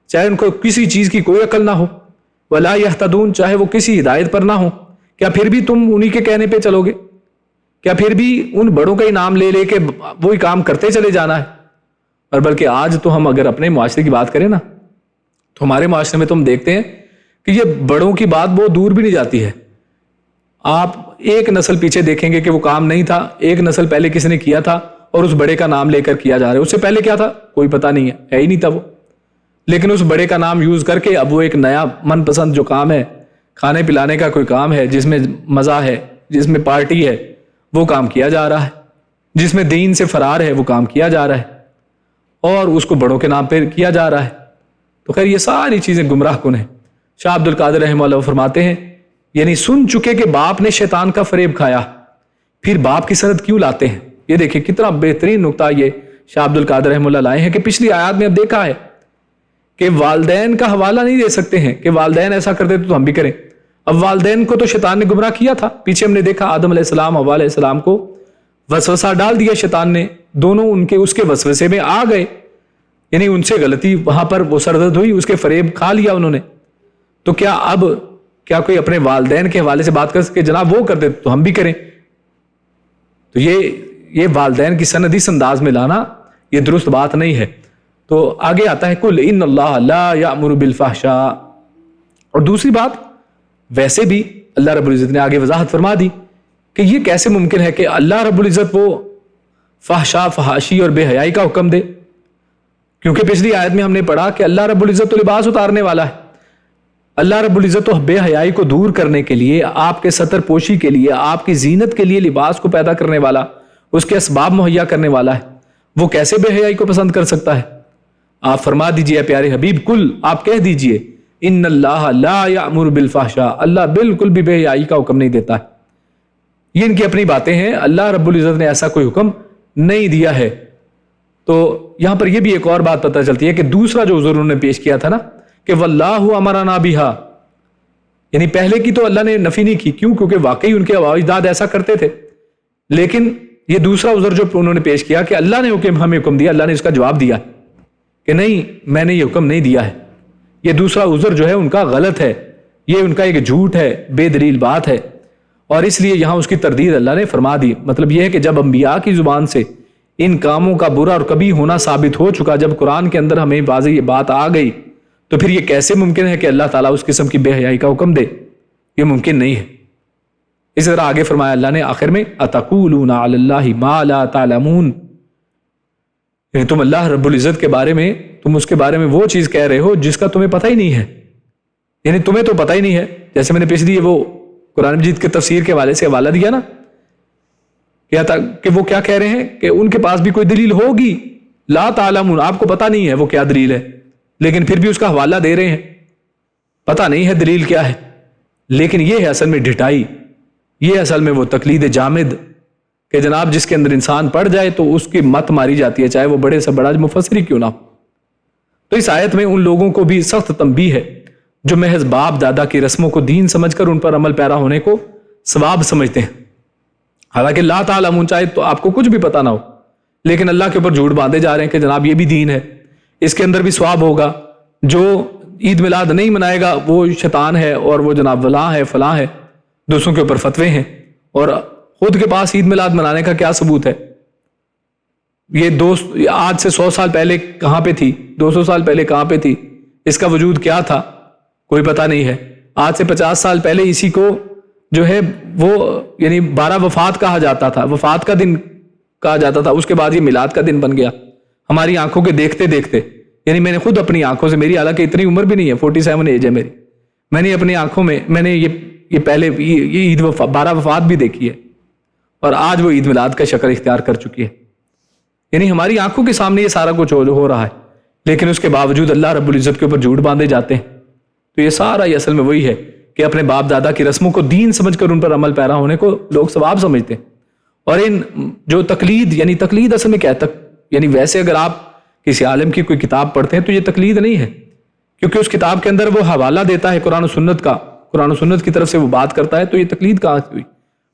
چاہے ان کو کسی چیز کی کوئی عقل نہ ہو، ولا یہتدون چاہے وہ کسی ہدایت پر نہ ہو، کیا پھر بھی تم انہی کے کہنے پہ چلو گے؟ کیا پھر بھی ان بڑوں کا ہی نام لے لے کے وہی کام کرتے چلے جانا ہے؟ اور بلکہ آج تو ہم اگر اپنے معاشرے کی بات کریں نا تو ہمارے معاشرے میں تو ہم دیکھتے ہیں کہ یہ بڑوں کی بات بہت دور بھی نہیں جاتی ہے۔ آپ ایک نسل پیچھے دیکھیں گے کہ وہ کام نہیں تھا، ایک نسل پہلے کسی نے کیا تھا اور اس بڑے کا نام لے کر کیا جا رہا ہے، اس سے پہلے کیا تھا کوئی پتہ نہیں ہے ہی نہیں تھا وہ، لیکن اس بڑے کا نام یوز کر کے اب وہ ایک نیا من پسند جو کام ہے، کھانے پلانے کا کوئی کام ہے جس میں مزہ ہے، جس میں پارٹی ہے، وہ کام کیا جا رہا ہے، جس میں دین سے فرار ہے وہ کام کیا جا رہا ہے، اور اس کو بڑوں کے نام پہ کیا جا رہا ہے۔ تو خیر یہ ساری چیزیں گمراہ کن ہیں۔ شاہ عبد القادر رحمہ اللہ فرماتے ہیں یعنی سن چکے کہ باپ نے شیطان کا فریب کھایا، پھر باپ کی سند کیوں لاتے ہیں؟ یہ دیکھیں کتنا بہترین نقطہ یہ شاہ عبد القادر رحمہ اللہ لائے ہیں کہ پچھلی آیات میں اب دیکھا ہے کہ والدین کا حوالہ نہیں دے سکتے ہیں کہ والدین ایسا کرتے تو ہم بھی کریں. اب والدین کو تو شیطان نے گمراہ کیا تھا. پیچھے ہم نے دیکھا آدم علیہ السلام حوا علیہ السلام کو وسوسہ ڈال دیا شیطان نے, دونوں ان کے اس کے وسوسے میں آ گئے, یعنی ان سے غلطی وہاں پر وہ سرزد ہوئی, اس کے فریب کھا لیا انہوں نے. تو کیا کوئی اپنے والدین کے حوالے سے بات کر سکے جناب وہ کرتے تو ہم بھی کریں؟ تو یہ والدین کی سند اس انداز میں لانا یہ درست بات نہیں ہے. تو آگے آتا ہے کل ان اللہ لا یامر بالفحشاء. اور دوسری بات ویسے بھی اللہ رب العزت نے آگے وضاحت فرما دی کہ یہ کیسے ممکن ہے کہ اللہ رب العزت وہ فحشاء فحاشی اور بے حیائی کا حکم دے, کیونکہ پچھلی آیت میں ہم نے پڑھا کہ اللہ رب العزت تو لباس اتارنے والا ہے. اللہ رب العزت تو بے حیائی کو دور کرنے کے لیے, آپ کے ستر پوشی کے لیے, آپ کی زینت کے لیے لباس کو پیدا کرنے والا, اس کے اسباب مہیا کرنے والا ہے. وہ کیسے بے حیائی کو پسند کر سکتا ہے؟ آپ فرما دیجئے پیارے حبیب, کل آپ کہہ دیجئے ان اللہ لا یامر بالفحشاء, اللہ بالکل بھی بے حیائی کا حکم نہیں دیتا ہے. یہ ان کی اپنی باتیں ہیں, اللہ رب العزت نے ایسا کوئی حکم نہیں دیا ہے. تو یہاں پر یہ بھی ایک اور بات پتہ چلتی ہے کہ دوسرا جو عذر انہوں نے پیش کیا تھا نا کہ واللہ امرنا بہا, یعنی پہلے کی تو اللہ نے نفی نہیں کی. کیوں؟ کیونکہ واقعی ان کے آباء و اجداد ایسا کرتے تھے. لیکن یہ دوسرا عذر جو انہوں نے پیش کیا کہ اللہ نے ہمیں حکم دیا, اللہ نے اس کا جواب دیا کہ نہیں میں نے یہ حکم نہیں دیا ہے. یہ دوسرا عذر جو ہے ان کا غلط ہے, یہ ان کا ایک جھوٹ ہے, بے دلیل بات ہے, اور اس لیے یہاں اس کی تردید اللہ نے فرما دی. مطلب یہ ہے کہ جب انبیاء کی زبان سے ان کاموں کا برا اور کبھی ہونا ثابت ہو چکا, جب قرآن کے اندر ہمیں واضح یہ بات آ گئی, تو پھر یہ کیسے ممکن ہے کہ اللہ تعالیٰ اس قسم کی بے حیائی کا حکم دے؟ یہ ممکن نہیں ہے. اسی طرح آگے فرمایا اللہ نے آخر میں اتقولون علی اللہ ما لا تعلمون, یعنی تم اللہ رب العزت کے بارے میں, تم اس کے بارے میں وہ چیز کہہ رہے ہو جس کا تمہیں پتہ ہی نہیں ہے. یعنی تمہیں تو پتہ ہی نہیں ہے, جیسے میں نے پچھلی وہ قرآن مجید کے تفسیر کے حوالے سے حوالہ دیا نا کہ وہ کیا کہہ رہے ہیں کہ ان کے پاس بھی کوئی دلیل ہوگی, لا تعلمون, آپ کو پتہ نہیں ہے وہ کیا دلیل ہے, لیکن پھر بھی اس کا حوالہ دے رہے ہیں, پتہ نہیں ہے دلیل کیا ہے. لیکن یہ ہے اصل میں ڈھٹائی, یہ اصل میں وہ تقلید جامد کہ جناب جس کے اندر انسان پڑ جائے تو اس کی مت ماری جاتی ہے, چاہے وہ بڑے سے بڑا مفسر ہی کیوں نہ ہو. تو اس آیت میں ان لوگوں کو بھی سخت تنبیہ ہے جو محض باپ دادا کی رسموں کو دین سمجھ کر ان پر عمل پیرا ہونے کو ثواب سمجھتے ہیں. حالانکہ لا تعلمون, چاہے تو آپ کو کچھ بھی پتہ نہ ہو, لیکن اللہ کے اوپر جھوٹ باندھے جا رہے ہیں کہ جناب یہ بھی دین ہے, اس کے اندر بھی ثواب ہوگا. جو عید میلاد نہیں منائے گا وہ شیطان ہے, اور وہ جناب ولاں ہے, فلاں ہے, دوسروں کے اوپر فتوے ہیں, اور خود کے پاس عید میلاد منانے کا کیا ثبوت ہے؟ یہ دوست آج سے 100 سال پہلے کہاں پہ تھی, 200 سال پہلے کہاں پہ تھی, اس کا وجود کیا تھا, کوئی پتہ نہیں ہے. آج سے 50 سال پہلے اسی کو جو ہے وہ یعنی 12 وفات کہا جاتا تھا, وفات کا دن کہا جاتا تھا, اس کے بعد یہ میلاد کا دن بن گیا ہماری آنکھوں کے دیکھتے دیکھتے. یعنی میں نے خود اپنی آنکھوں سے, میری حالانکہ اتنی عمر بھی نہیں ہے, 47 ایج ہے میری, میں نے اپنی آنکھوں میں میں نے یہ پہلے یہ عید 12 وفات بھی دیکھی ہے, اور آج وہ عید میلاد کا شکل اختیار کر چکی ہے. یعنی ہماری آنکھوں کے سامنے یہ سارا کچھ ہو رہا ہے, لیکن اس کے باوجود اللہ رب العزت کے اوپر جھوٹ باندھے جاتے ہیں. تو یہ سارا یہ اصل میں وہی ہے کہ اپنے باپ دادا کی رسموں کو دین سمجھ کر ان پر عمل پیرا ہونے کو لوگ ثواب سمجھتے ہیں. اور ان جو تقلید, یعنی تقلید اصل میں کیا ہے, یعنی ویسے اگر آپ کسی عالم کی کوئی کتاب پڑھتے ہیں تو یہ تقلید نہیں ہے, کیونکہ اس کتاب کے اندر وہ حوالہ دیتا ہے قرآن و سنت کا, قرآن و سنت کی طرف سے وہ بات کرتا ہے, تو یہ تقلید کہاں سے ہوئی؟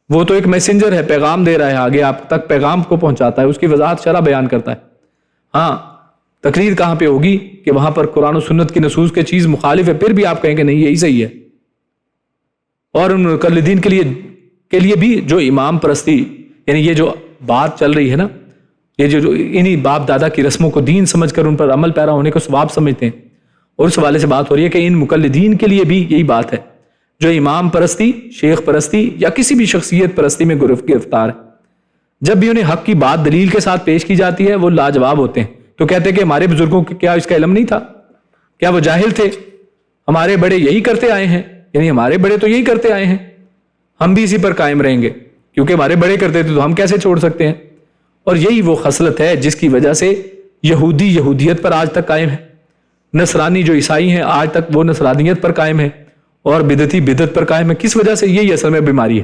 وہ تو ایک میسنجر ہے, پیغام دے رہا ہے آگے, آپ تک پیغام کو پہنچاتا ہے, اس کی وضاحت شرح بیان کرتا ہے. ہاں تقلید کہاں پہ ہوگی کہ وہاں پر قرآن و سنت کی نصوص کے چیز مخالف ہے, پھر بھی آپ کہیں کہ نہیں یہی صحیح ہے. اور ان مقلدین کے لیے بھی جو امام پرستی, یعنی یہ جو بات چل رہی ہے نا, یہ جو انہی باپ دادا کی رسموں کو دین سمجھ کر ان پر عمل پیرا ہونے کو ثواب سمجھتے ہیں, اور اس حوالے سے بات ہو رہی ہے کہ ان مقلدین کے لیے بھی یہی بات ہے جو امام پرستی, شیخ پرستی یا کسی بھی شخصیت پرستی میں گرفتار ہے. جب بھی انہیں حق کی بات دلیل کے ساتھ پیش کی جاتی ہے وہ لاجواب ہوتے ہیں. تو کہتے ہیں کہ ہمارے بزرگوں کو کیا اس کا علم نہیں تھا, کیا وہ جاہل تھے, ہمارے بڑے یہی کرتے آئے ہیں, یعنی ہمارے بڑے تو یہی کرتے آئے ہیں, ہم بھی اسی پر قائم رہیں گے, کیونکہ ہمارے بڑے کرتے تھے تو ہم کیسے چھوڑ سکتے ہیں. اور یہی وہ خصلت ہے جس کی وجہ سے یہودی یہودیت پر آج تک قائم ہے, نصرانی جو عیسائی ہیں آج تک وہ نصرانیت پر قائم ہے, اور بدعتی بدعت پر قائم ہے. کس وجہ سے؟ یہی اصل میں بیماری ہے.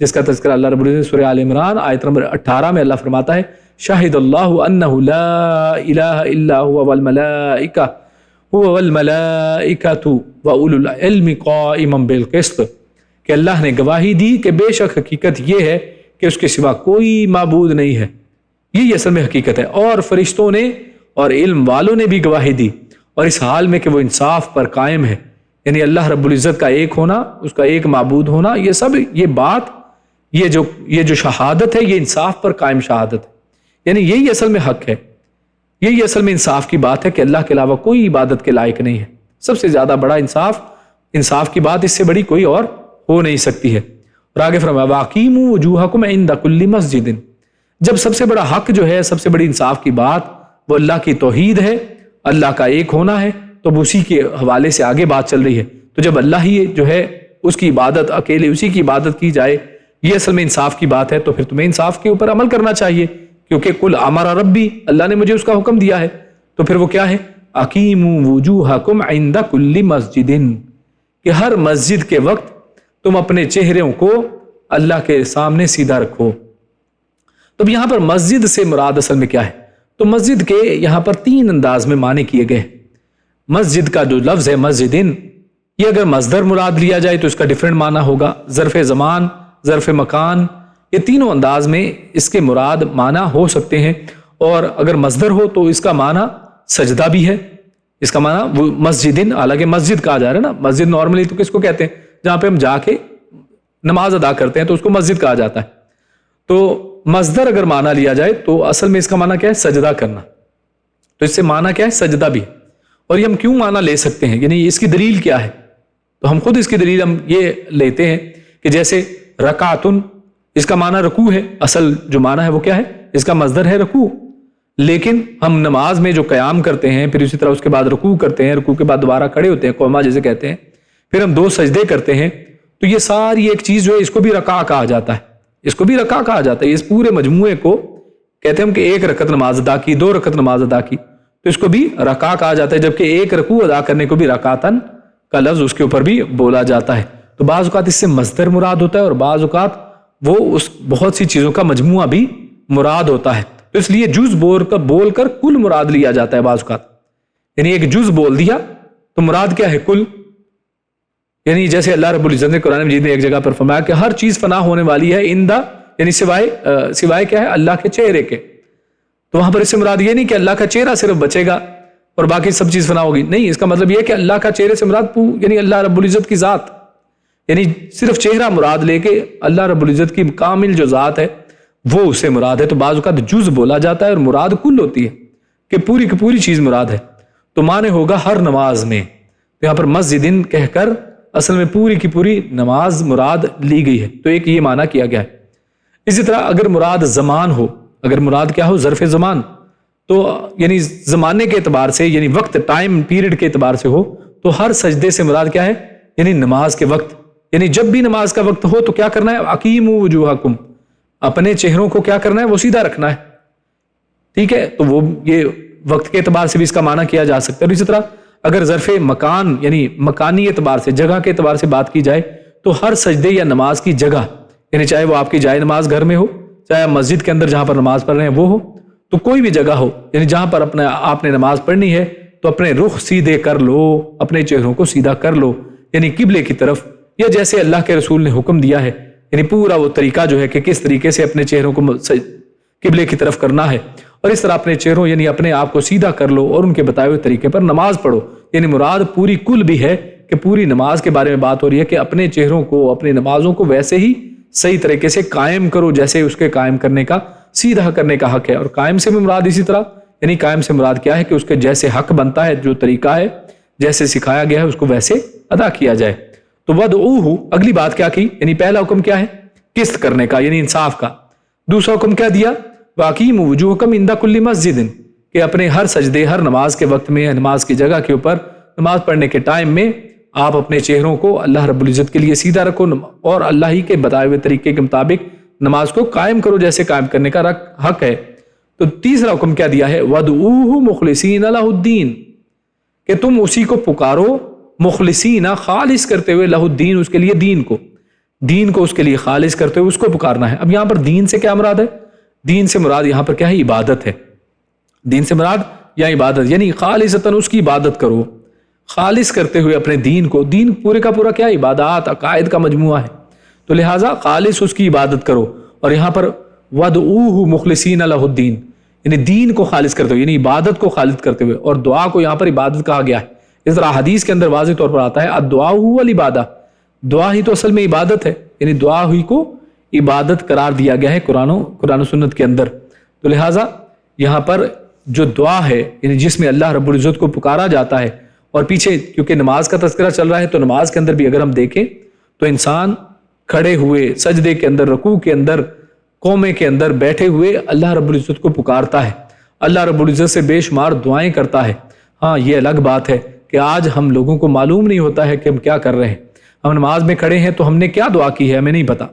جس کا تذکرہ اللہ رب العزت نے سورہ آل عمران آیت نمبر 18 میں اللہ فرماتا ہے شاہد اللہ انہ لا الہ الا هو والملائکۃ واولو العلم قائما بالقسط، کہ اللہ نے گواہی دی کہ بے شک حقیقت یہ ہے کہ اس کے سوا کوئی معبود نہیں ہے، یہی اصل میں حقیقت ہے، اور فرشتوں نے اور علم والوں نے بھی گواہی دی، اور اس حال میں کہ وہ انصاف پر قائم ہے، یعنی اللہ رب العزت کا ایک ہونا، اس کا ایک معبود ہونا، یہ سب یہ بات یہ جو شہادت ہے یہ انصاف پر قائم شہادت ہے، یعنی یہی اصل میں حق ہے، یہی اصل میں انصاف کی بات ہے کہ اللہ کے علاوہ کوئی عبادت کے لائق نہیں ہے۔ سب سے زیادہ بڑا انصاف کی بات اس سے بڑی کوئی اور ہو نہیں سکتی ہے۔ اور آگے فرمایا وَأَقِیمُوا وُجُوهَکُمْ عِنْدَ كُلِّ مَسْجِدٍ، جب سب سے بڑا حق جو ہے، سب سے بڑی انصاف کی بات وہ اللہ کی توحید ہے، اللہ کا ایک ہونا ہے، تو اب اسی کے حوالے سے آگے بات چل رہی ہے۔ تو جب اللہ ہی جو ہے اس کی عبادت اکیلے اسی کی عبادت کی جائے، یہ اصل میں انصاف کی بات ہے، تو پھر تمہیں انصاف کے اوپر عمل کرنا چاہیے، کیونکہ قُلْ أَمَرَ رَبِّی، اللہ نے مجھے اس کا حکم دیا ہے، تو پھر وہ کیا ہے أَقِیمُوا وُجُوهَکُمْ عِنْدَ كُلِّ مَسْجِدٍ، کہ ہر مسجد کے وقت تم اپنے چہروں کو اللہ کے سامنے سیدھا رکھو۔ تو اب یہاں پر مسجد سے مراد اصل میں کیا ہے؟ تو مسجد کے یہاں پر 3 انداز میں معنی کیے گئے۔ مسجد کا جو لفظ ہے مسجدن، یہ اگر مصدر مراد لیا جائے تو اس کا ڈیفرنٹ معنی ہوگا، ظرف زمان، ظرف مکان، یہ تینوں انداز میں اس کے مراد معنی ہو سکتے ہیں، اور اگر مصدر ہو تو اس کا معنی سجدہ بھی ہے، اس کا معنی وہ مسجدن، حالانکہ مسجد کہا جا رہا ہے نا، مسجد نارملی تو کس کو کہتے ہیں؟ جہاں پہ ہم جا کے نماز ادا کرتے ہیں تو اس کو مسجد کہا جاتا ہے۔ تو مصدر اگر معنی لیا جائے تو اصل میں اس کا معنی کیا ہے؟ سجدہ کرنا، تو اس سے معنی کیا ہے؟ سجدہ بھی۔ اور یہ ہم کیوں معنی لے سکتے ہیں، یعنی اس کی دلیل کیا ہے؟ تو ہم خود اس کی دلیل ہم یہ لیتے ہیں کہ جیسے رکعتن، اس کا معنی رکوع ہے، اصل جو معنی ہے وہ کیا ہے؟ اس کا مصدر ہے رکوع، لیکن ہم نماز میں جو قیام کرتے ہیں، پھر اسی طرح اس کے بعد رکوع کرتے ہیں، رکوع کے بعد دوبارہ کھڑے ہوتے ہیں، قومہ جیسے کہتے ہیں، پھر ہم 2 سجدے کرتے ہیں، تو یہ ساری ایک چیز جو ہے اس کو بھی رکعہ کہا جاتا ہے، اس کو بھی رکعہ کہا جاتا ہے، اس پورے مجموعے کو کہتے ہیں ہم کہ 1 رکعت نماز ادا کی، 2 رکعت نماز ادا کی، تو اس کو بھی رکعہ کہا جاتا ہے، جبکہ 1 رکوع ادا کرنے کو بھی رکعتن کا لفظ اس کے اوپر بھی بولا جاتا ہے۔ تو بعض اوقات اس سے مصدر مراد ہوتا ہے، اور بعض اوقات وہ اس بہت سی چیزوں کا مجموعہ بھی مراد ہوتا ہے، تو اس لیے جز بول کر کل مراد لیا جاتا ہے بعض اوقات، یعنی ایک جز بول دیا تو مراد کیا ہے؟ کل، یعنی جیسے اللہ رب العزت نے قرآن مجید میں ایک جگہ پر فرمایا کہ ہر چیز فنا ہونے والی ہے یعنی سوائے کیا ہے؟ اللہ کے چہرے کے، تو وہاں پر اس سے مراد یہ نہیں کہ اللہ کا چہرہ صرف بچے گا اور باقی سب چیز فنا ہوگی، نہیں، اس کا مطلب یہ کہ اللہ کا چہرے سے مراد یعنی اللہ رب العزت کی ذات، یعنی صرف چہرہ مراد لے کے اللہ رب العزت کی کامل جو ذات ہے وہ اس سے مراد ہے۔ تو بعض اوقات جز بولا جاتا ہے اور مراد کل ہوتی ہے کہ پوری کی پوری چیز مراد ہے، تو معنی ہوگا ہر نماز میں، یہاں پر مسجدن کہہ کر اصل میں پوری کی پوری نماز مراد لی گئی ہے، تو ایک یہ معنی کیا گیا ہے۔ اسی طرح اگر مراد زمان ہو، اگر مراد کیا ہو؟ ظرف زمان، تو یعنی زمانے کے اعتبار سے، یعنی وقت، ٹائم پیریڈ کے اعتبار سے ہو، تو ہر سجدے سے مراد کیا ہے؟ یعنی نماز کے وقت، یعنی جب بھی نماز کا وقت ہو تو کیا کرنا ہے؟ اقیموا وجوہکم، اپنے چہروں کو کیا کرنا ہے؟ وہ سیدھا رکھنا ہے، ٹھیک ہے؟ تو وہ یہ وقت کے اعتبار سے بھی اس کا معنی کیا جا سکتا ہے۔ اور اسی طرح اگر ظرف مکان یعنی مکانی اعتبار سے، جگہ کے اعتبار سے بات کی جائے تو ہر سجدے یا نماز کی جگہ، یعنی چاہے وہ آپ کی جائے نماز گھر میں ہو، چاہے مسجد کے اندر جہاں پر نماز پڑھ رہے ہیں وہ ہو، تو کوئی بھی جگہ ہو، یعنی جہاں پر آپ نے نماز پڑھنی ہے تو اپنے رخ سیدھے کر لو، اپنے چہروں کو سیدھا کر لو، یعنی قبلے کی طرف، یا جیسے اللہ کے رسول نے حکم دیا ہے، یعنی پورا وہ طریقہ جو ہے کہ کس طریقے سے اپنے چہروں کو قبلے کی طرف کرنا ہے، اور اس طرح اپنے چہروں یعنی اپنے آپ کو سیدھا کر لو اور ان کے بتائے ہوئے طریقے پر نماز پڑھو، یعنی مراد پوری کل بھی ہے کہ پوری نماز کے بارے میں بات ہو رہی ہے کہ اپنے چہروں کو، اپنی نمازوں کو ویسے ہی صحیح طریقے سے قائم کرو جیسے اس کے قائم کرنے کا، سیدھا کرنے کا حق ہے۔ اور قائم سے بھی مراد اسی طرح، یعنی قائم سے مراد کیا ہے کہ اس کے جیسے حق بنتا ہے، جو طریقہ ہے، جیسے سکھایا گیا ہے اس کو ویسے ادا کیا جائے۔ تو وَدْعُوهُ، اگلی بات کیا کی؟ یعنی پہلا حکم کیا ہے؟ قسط کرنے کا، یعنی انصاف کا۔ دوسرا حکم کیا دیا؟ وَأَقِیمُوا وُجُوهَکُمْ عِنْدَ كُلِّ مَسْجِدٍ، کہ اپنے ہر سجدے، ہر نماز کے وقت میں، نماز کی جگہ کے اوپر، نماز پڑھنے کے ٹائم میں آپ اپنے چہروں کو اللہ رب العزت کے لیے سیدھا رکھو اور اللہ ہی کے بتائے ہوئے طریقے کے مطابق نماز کو قائم کرو جیسے قائم کرنے کا حق ہے۔ تو تیسرا حکم کیا دیا ہے؟ وَدْعُوهُ مُخْلِصِينَ لَهُ الدِّينَ، کہ تم اسی کو پکارو مخلصین، خالص کرتے ہوئے، لہ الدین، اس کے لیے دین کو، دین کو اس کے لیے خالص کرتے ہوئے اس کو پکارنا ہے۔ اب یہاں پر دین سے کیا مراد ہے؟ دین سے مراد یہاں پر کیا ہے؟ عبادت ہے۔ دین سے مراد یا عبادت، یعنی خالصتاً اس کی عبادت کرو، خالص کرتے ہوئے اپنے دین کو۔ دین پورے کا پورا کیا؟ عبادات، عقائد کا مجموعہ ہے، تو لہٰذا خالص اس کی عبادت کرو۔ اور یہاں پر وَادْعُوهُ مُخْلِصِينَ لَهُ الدِّينَ، یعنی دین کو خالص کرتے ہوئے، یعنی عبادت کو خالص کرتے ہوئے، اور دعا کو یہاں پر عبادت کہا گیا ہے۔ اس طرح حدیث کے اندر واضح طور پر آتا ہے الدعاء هو العبادہ، دعا ہی تو اصل میں عبادت ہے، یعنی دعا ہی کو عبادت قرار دیا گیا ہے قرآن و سنت کے اندر۔ تو لہٰذا یہاں پر جو دعا ہے، یعنی جس میں اللہ رب العزت کو پکارا جاتا ہے، اور پیچھے کیونکہ نماز کا تذکرہ چل رہا ہے تو نماز کے اندر بھی اگر ہم دیکھیں تو انسان کھڑے ہوئے، سجدے کے اندر، رکوع کے اندر، قومے کے اندر بیٹھے ہوئے اللہ رب العزت کو پکارتا ہے، اللہ رب العزت سے بے شمار دعائیں کرتا ہے۔ ہاں یہ الگ بات ہے کہ آج ہم لوگوں کو معلوم نہیں ہوتا ہے کہ ہم کیا کر رہے ہیں۔ ہم نماز میں کھڑے ہیں تو ہم نے کیا دعا کی ہے ہمیں نہیں پتا،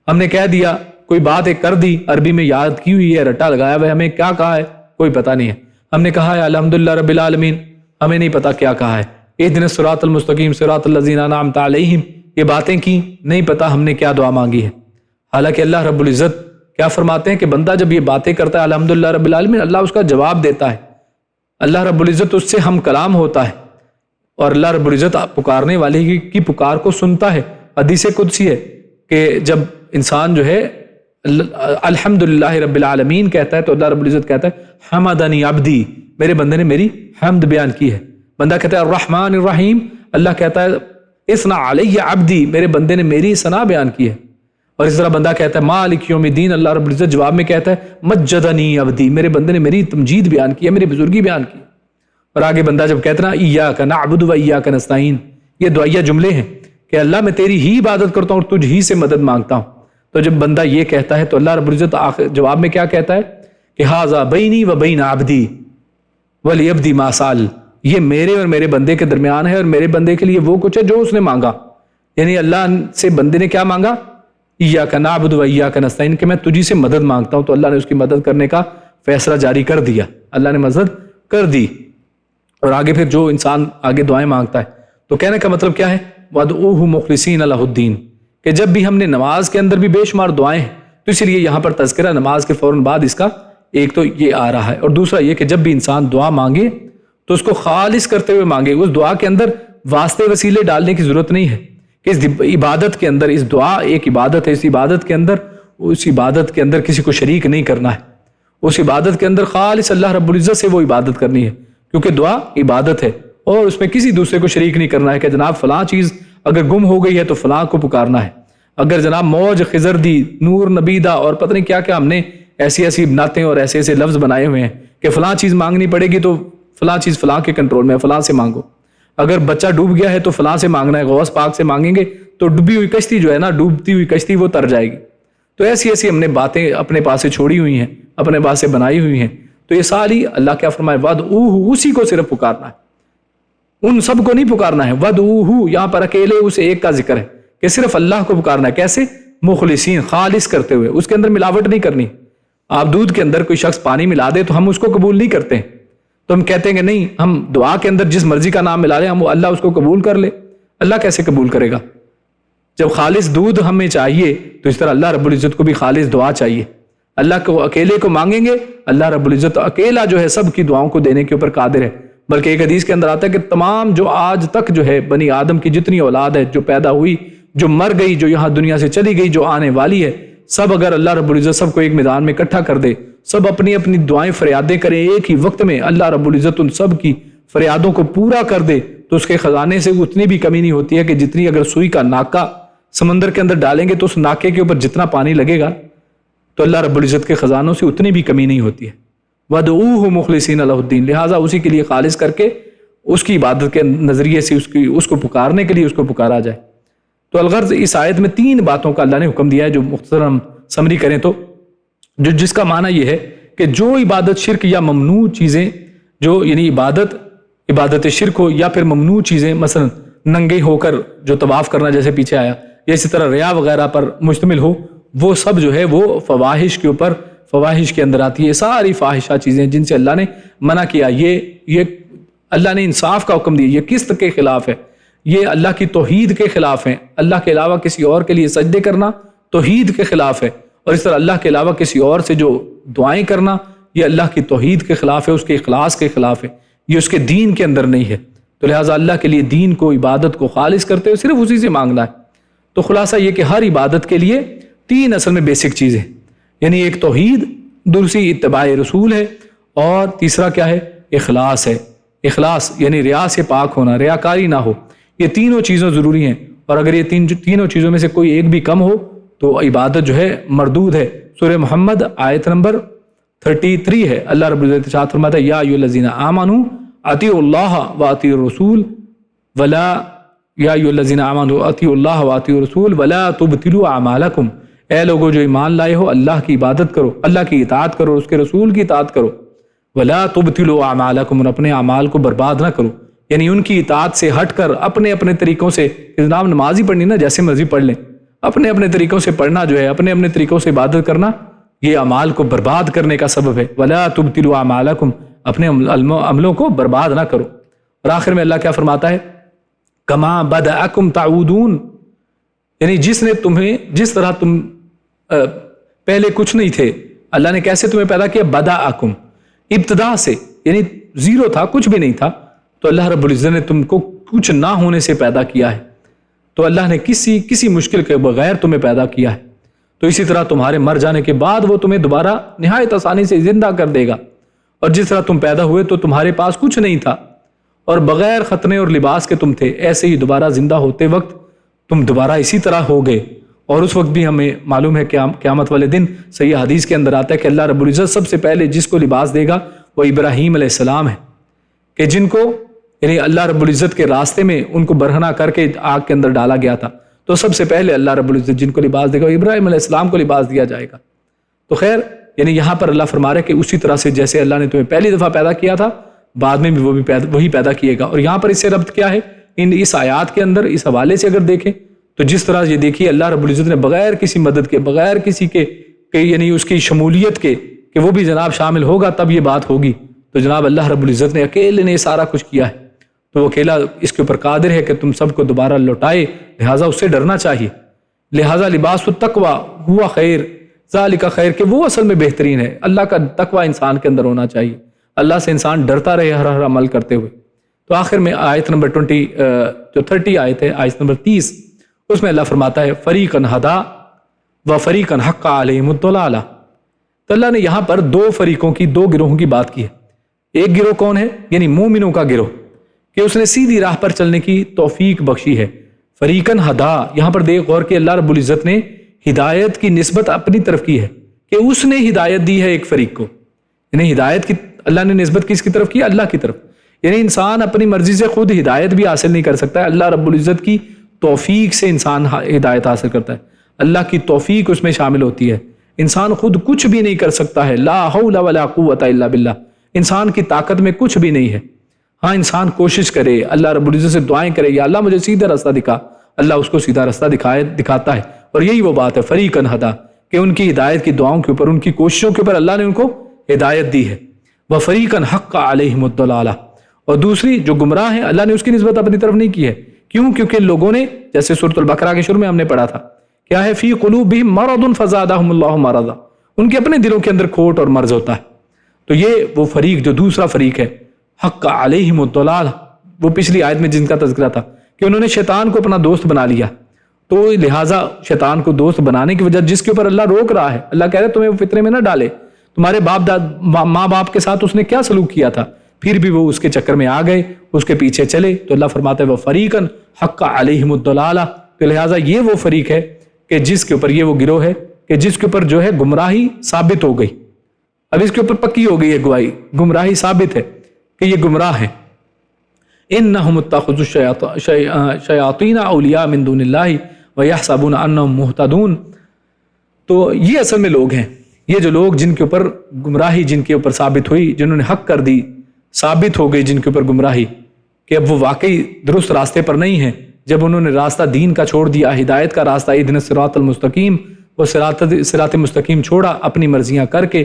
ہم نے کہہ دیا، کوئی بات ایک کر دی، عربی میں یاد کی ہوئی ہے، رٹا لگایا ہوا ہے، ہمیں کیا کہا ہے کوئی پتہ نہیں ہے۔ ہم نے کہا ہے الحمدللہ رب العالمین، ہمیں نہیں پتا کیا کہا ہے۔ اہدنا الصراط المستقیم صراط الذین انعمت علیہم، یہ باتیں کی، نہیں پتا ہم نے کیا دعا مانگی ہے۔ حالانکہ اللہ رب العزت کیا فرماتے ہیں کہ بندہ جب یہ باتیں کرتا ہے الحمدللہ رب العالمین، اللہ اس کا جواب دیتا ہے، اللہ رب العزت اس سے ہم کلام ہوتا ہے، اور اللہ رب العزت پکارنے والے کی پکار کو سنتا ہے۔ حدیث قدسی ہے کہ جب انسان جو ہے الحمدللہ رب العالمین کہتا ہے تو اللہ رب العزت کہتا ہے حمدنی عبدی، میرے بندے نے میری حمد بیان کی ہے۔ بندہ کہتا ہے الرحمن الرحیم، اللہ کہتا ہے اثنا علی عبدی، میرے بندے نے میری ثنا بیان کی ہے۔ اور اس طرح بندہ کہتا ہے مالک یوم الدین، اللہ رب العزت جواب میں کہتا ہے مجدنی عبدی، میرے بندے نے میری تمجید بیان کی ہے، میری بزرگی بیان کی۔ اور آگے بندہ جب کہتا ہے ایاک نعبد و ایاک نستعین، یہ دعائیہ جملے ہیں کہ اللہ میں تیری ہی عبادت کرتا ہوں اور تجھ ہی سے مدد مانگتا ہوں۔ تو جب بندہ یہ کہتا ہے تو اللہ رب العزت جواب میں کیا کہتا ہے کہ ھذا بینی و بین عبدی ولیعبدی ما سأل، یہ میرے اور میرے بندے کے درمیان ہے، اور میرے بندے کے لیے وہ کچھ ہے جو اس نے مانگا۔ یعنی اللہ سے بندے نے کیا مانگا؟ ایاک نعبد و ایاک نستعین، کہ میں تجھی سے مدد مانگتا ہوں، تو اللہ نے اس کی مدد کرنے کا فیصلہ جاری کر دیا، اللہ نے مدد کر دی۔ اور آگے پھر جو انسان آگے دعائیں مانگتا ہے تو کہنے کا مطلب کیا ہے؟ وَادْعُوهُ مُخْلِصِينَ لَهُ الدِّينَ، کہ جب بھی ہم نے نماز کے اندر بھی بے شمار دعائیں ہیں، تو اس لیے یہاں پر تذکرہ نماز کے فوراً بعد اس کا ایک تو یہ آ رہا ہے، اور دوسرا یہ کہ جب بھی انسان دعا مانگے تو اس کو خالص کرتے ہوئے مانگے، اس دعا کے اندر واسطے وسیلے ڈالنے کی ضرورت نہیں ہے کہ اس عبادت کے اندر، اس دعا ایک عبادت ہے، اس عبادت کے اندر کسی کو شریک نہیں کرنا ہے، اس عبادت کے اندر خالص اللہ رب العزت سے وہ عبادت کرنی ہے، کیونکہ دعا عبادت ہے، اور اس میں کسی دوسرے کو شریک نہیں کرنا ہے کہ جناب فلاں چیز اگر گم ہو گئی ہے تو فلاں کو پکارنا ہے، اگر جناب موج خزردی نور نبیدہ اور پتہ نہیں کیا کیا ہم نے ایسی نعتیں اور ایسے لفظ بنائے ہوئے ہیں کہ فلاں چیز مانگنی پڑے گی تو فلاں چیز فلاں کے کنٹرول میں ہے، فلاں سے مانگو، اگر بچہ ڈوب گیا ہے تو فلاں سے مانگنا ہے، غوث پاک سے مانگیں گے تو ڈوبی ہوئی کشتی جو ہے نا، ڈوبتی ہوئی کشتی وہ تر جائے گی۔ تو ایسی ہم نے باتیں اپنے پاس سے چھوڑی ہوئی ہیں، اپنے پاس سے بنائی ہوئی ہیں، تو یہ ساری اللہ کیا فرمائے وَادْعُوهُ، اسی کو صرف پکارنا ہے، ان سب کو نہیں پکارنا ہے۔ وَادْعُوهُ یہاں پر اکیلے اس ایک کا ذکر ہے کہ صرف اللہ کو پکارنا ہے، کیسے؟ مخلصین، خالص کرتے ہوئے، اس کے اندر ملاوٹ نہیں کرنی۔ آپ دودھ کے اندر کوئی شخص پانی ملا دے تو ہم اس کو قبول نہیں کرتے، تو ہم کہتے ہیں کہ نہیں، ہم دعا کے اندر جس مرضی کا نام ملا لیں، ہم اللہ اس کو قبول کر لے۔ اللہ کیسے قبول کرے گا؟ جب خالص دودھ ہمیں چاہیے تو اس طرح اللہ رب العزت کو بھی خالص دعا چاہیے۔ اللہ کو اکیلے کو مانگیں گے، اللہ رب العزت اکیلا جو ہے سب کی دعاؤں کو دینے کے اوپر قادر ہے۔ بلکہ ایک حدیث کے اندر آتا ہے کہ تمام جو آج تک جو ہے بنی آدم کی جتنی اولاد ہے، جو پیدا ہوئی، جو مر گئی، جو یہاں دنیا سے چلی گئی، جو آنے والی ہے، سب اگر اللہ رب العزت سب کو ایک میدان میں اکٹھا کر دے، سب اپنی اپنی دعائیں فریادیں کریں ایک ہی وقت میں، اللہ رب العزت ان سب کی فریادوں کو پورا کر دے، تو اس کے خزانے سے اتنی بھی کمی نہیں ہوتی ہے کہ جتنی اگر سوئی کا ناکہ سمندر کے اندر ڈالیں گے تو اس ناکے کے اوپر جتنا پانی لگے گا تو اللہ رب العزت کے خزانوں سے اتنی بھی کمی نہیں ہوتی ہے۔ وَادْعُوهُ مُخْلِصِينَ لَهُ الدِّينَ، لہٰذا اسی کے لیے خالص کر کے اس کی عبادت کے نظریے سے اس کو پکارنے کے لیے اس کو پکارا جائے۔ تو الغرض اس آیت میں 3 باتوں کا اللہ نے حکم دیا ہے، جو مختصر ہم سمری کریں تو جس کا معنی یہ ہے کہ جو عبادت شرک یا ممنوع چیزیں، جو یعنی عبادت شرک ہو یا پھر ممنوع چیزیں، مثلا ننگے ہو کر جو طواف کرنا جیسے پیچھے آیا، یا اسی طرح ریا وغیرہ پر مشتمل ہو، وہ سب جو ہے وہ فواحش کے اوپر، فواحش کے اندر آتی ہے، ساری فاحشہ چیزیں جن سے اللہ نے منع کیا۔ یہ اللہ نے انصاف کا حکم دیا، یہ قسط کے خلاف ہے، یہ اللہ کی توحید کے خلاف ہیں. اللہ کے علاوہ کسی اور کے لیے سجدے کرنا توحید کے خلاف ہے، اور اس طرح اللہ کے علاوہ کسی اور سے جو دعائیں کرنا یہ اللہ کی توحید کے خلاف ہے، اس کے اخلاص کے خلاف ہے، یہ اس کے دین کے اندر نہیں ہے. تو لہٰذا اللہ کے لیے دین کو، عبادت کو خالص کرتے ہوئے صرف اسی سے مانگنا ہے. تو خلاصہ یہ کہ ہر عبادت کے لیے 3 اصل میں بیسک چیزیں، یعنی ایک توحید، دوسری اتباع رسول ہے، اور تیسرا کیا ہے؟ اخلاص ہے. اخلاص یعنی ریا سے پاک ہونا، ریاکاری نہ ہو. یہ تینوں چیزیں ضروری ہیں، اور اگر یہ تینوں چیزوں میں سے کوئی ایک بھی کم ہو تو عبادت جو ہے مردود ہے. سورہ محمد آیت نمبر 33 ہے. اللہ رب العزت ارشاد فرماتا ہے یا ایھا الذین آمنوا اطیعوا اللہ واطیعوا الرسول ولا یا ایھا الذین آمنوا اطیعوا اللہ واطیعوا الرسول ولا تبطلوا اعمالکم. اے لوگو جو ایمان لائے ہو، اللہ کی عبادت کرو، اللہ کی اطاعت کرو، اس کے رسول کی اطاعت کرو. ولا تبطلوا اعمالکم، اور اپنے اعمال کو برباد نہ کرو. یعنی ان کی اطاعت سے ہٹ کر اپنے طریقوں سے، جناب نماز ہی پڑھنی نا جیسے مرضی پڑھ لیں، اپنے طریقوں سے پڑھنا جو ہے، اپنے طریقوں سے عبادت کرنا، یہ اعمال کو برباد کرنے کا سبب ہے. ولا تبطلوا اعمالکم، اپنے عملوں کو برباد نہ کرو. اور آخر میں اللہ کیا فرماتا ہے؟ کما بدأکم تعودون، یعنی جس طرح تم پہلے کچھ نہیں تھے، اللہ نے کیسے تمہیں پیدا کیا؟ بدأکم، ابتدا سے، یعنی زیرو تھا، کچھ بھی نہیں تھا، تو اللہ رب العزت نے تم کو کچھ نہ ہونے سے پیدا کیا ہے. تو اللہ نے کسی مشکل کے بغیر تمہیں پیدا کیا ہے. تو اسی طرح تمہارے مر جانے کے بعد وہ تمہیں دوبارہ نہایت آسانی سے زندہ کر دے گا. اور جس طرح تم پیدا ہوئے تو تمہارے پاس کچھ نہیں تھا اور بغیر ختنے اور لباس کے تم تھے، ایسے ہی دوبارہ زندہ ہوتے وقت تم دوبارہ اسی طرح ہو گئے. اور اس وقت بھی ہمیں معلوم ہے کہ قیامت والے دن صحیح حدیث کے اندر آتا ہے کہ اللہ رب العزت سب سے پہلے جس کو لباس دے گا وہ ابراہیم علیہ السلام ہے، کہ جن کو یعنی اللہ رب العزت کے راستے میں ان کو برہنہ کر کے آگ کے اندر ڈالا گیا تھا. تو سب سے پہلے اللہ رب العزت جن کو لباس دے گا ابراہیم علیہ السلام کو لباس دیا جائے گا. تو خیر یعنی یہاں پر اللہ فرما رہا ہے کہ اسی طرح سے جیسے اللہ نے تمہیں پہلی دفعہ پیدا کیا تھا، بعد میں بھی وہی پیدا کیے گا. اور یہاں پر اس سے ربط کیا ہے؟ اس آیات کے اندر اس حوالے سے اگر دیکھیں تو جس طرح یہ دیکھیے اللہ رب العزت نے بغیر کسی مدد کے، بغیر کسی کے یعنی اس کی شمولیت کے کہ وہ بھی جناب شامل ہوگا تب یہ بات ہوگی، تو جناب اللہ رب العزت نے اکیلے نے سارا کچھ کیا ہے. تو وہ اکیلا اس کے اوپر قادر ہے کہ تم سب کو دوبارہ لوٹائے، لہٰذا اس سے ڈرنا چاہیے. لہٰذا لباس التقوی ہوا خیر، ذالک خیر، کہ وہ اصل میں بہترین ہے. اللہ کا تقوی انسان کے اندر ہونا چاہیے، اللہ سے انسان ڈرتا رہے ہر عمل کرتے ہوئے. تو آخر میں آیت نمبر 30 آیت ہے، آیت نمبر 30، اس میں اللہ فرماتا ہے فریقاً ہدا و فریقاً حق علیہم الضلالہ. تو اللہ نے یہاں پر 2 فریقوں کی، 2 گروہوں کی بات کی ہے. ایک گروہ کون ہے؟ یعنی مومنوں کا گروہ، کہ اس نے سیدھی راہ پر چلنے کی توفیق بخشی ہے. فریقاً ہدا، یہاں پر دیکھ غور کہ اللہ رب العزت نے ہدایت کی نسبت اپنی طرف کی ہے، کہ اس نے ہدایت دی ہے ایک فریق کو. یعنی ہدایت کی اللہ نے نسبت کس کی طرف کی؟ اللہ کی طرف. یعنی انسان اپنی مرضی سے خود ہدایت بھی حاصل نہیں کر سکتا ہے، اللہ رب العزت کی توفیق سے انسان ہدایت حاصل کرتا ہے، اللہ کی توفیق اس میں شامل ہوتی ہے. انسان خود کچھ بھی نہیں کر سکتا ہے، لا حول ولا قوت الا باللہ، انسان کی طاقت میں کچھ بھی نہیں ہے. ہاں انسان کوشش کرے، اللہ رب العزت سے دعائیں کرے، یا اللہ مجھے سیدھا راستہ دکھا، اللہ اس کو سیدھا راستہ دکھاتا ہے. اور یہی وہ بات ہے فریقاً ہدا، کہ ان کی ہدایت کی دعاؤں کے اوپر، ان کی کوششوں کے اوپر اللہ نے ان کو ہدایت دی ہے. وہ فریقاً حق علیہم الضلالہ، اور دوسری جو گمراہ ہیں اللہ نے اس کی نسبت اپنی طرف نہیں کی ہے. کیوں؟ کیونکہ لوگوں نے، جیسے سورۃ البقرہ کے شروع میں ہم نے پڑھا تھا، کیا ہے؟ فی قلوبہم مرض فزادہم اللہ مرضا، ان کے اپنے دلوں کے اندر کھوٹ اور مرض ہوتا ہے. تو یہ وہ فریق جو دوسرا فریق ہے حق علیہم الضلالہ، وہ پچھلی آیت میں جن کا تذکرہ تھا کہ انہوں نے شیطان کو اپنا دوست بنا لیا. تو لہٰذا شیطان کو دوست بنانے کی وجہ جس کے اوپر اللہ روک رہا ہے، اللہ کہہ رہے تمہیں وہ فطرے میں نہ ڈالے. تمہارے ماں باپ کے ساتھ اس نے کیا سلوک کیا تھا، پھر بھی وہ اس کے چکر میں آ گئے، اس کے پیچھے چلے. تو اللہ فرماتا ہے وہ فریقاً حق علیہم الضلالہ. تو لہٰذا یہ وہ فریق ہے کہ جس کے اوپر، یہ وہ گروہ ہے کہ جس کے اوپر جو ہے گمراہی ثابت ہو گئی. اب اس کے اوپر پکی ہو گئی ہے گواہی، گمراہی ثابت ہے کہ یہ گمراہ ہے. انہم اتخذوا الشیاطین اولیاء من دون اللہ ویحسبون انہم مہتدون. تو یہ اصل میں لوگ ہیں، یہ جو لوگ جن کے اوپر گمراہی جن کے اوپر ثابت ہوئی، جنہوں نے حق کر دی، ثابت ہو گئی جن کے اوپر گمراہی کہ اب وہ واقعی درست راستے پر نہیں ہیں. جب انہوں نے راستہ دین کا چھوڑ دیا، ہدایت کا راستہ، اہدنا الصراط المستقیم، وہ صراط مستقیم چھوڑا، اپنی مرضیاں کر کے،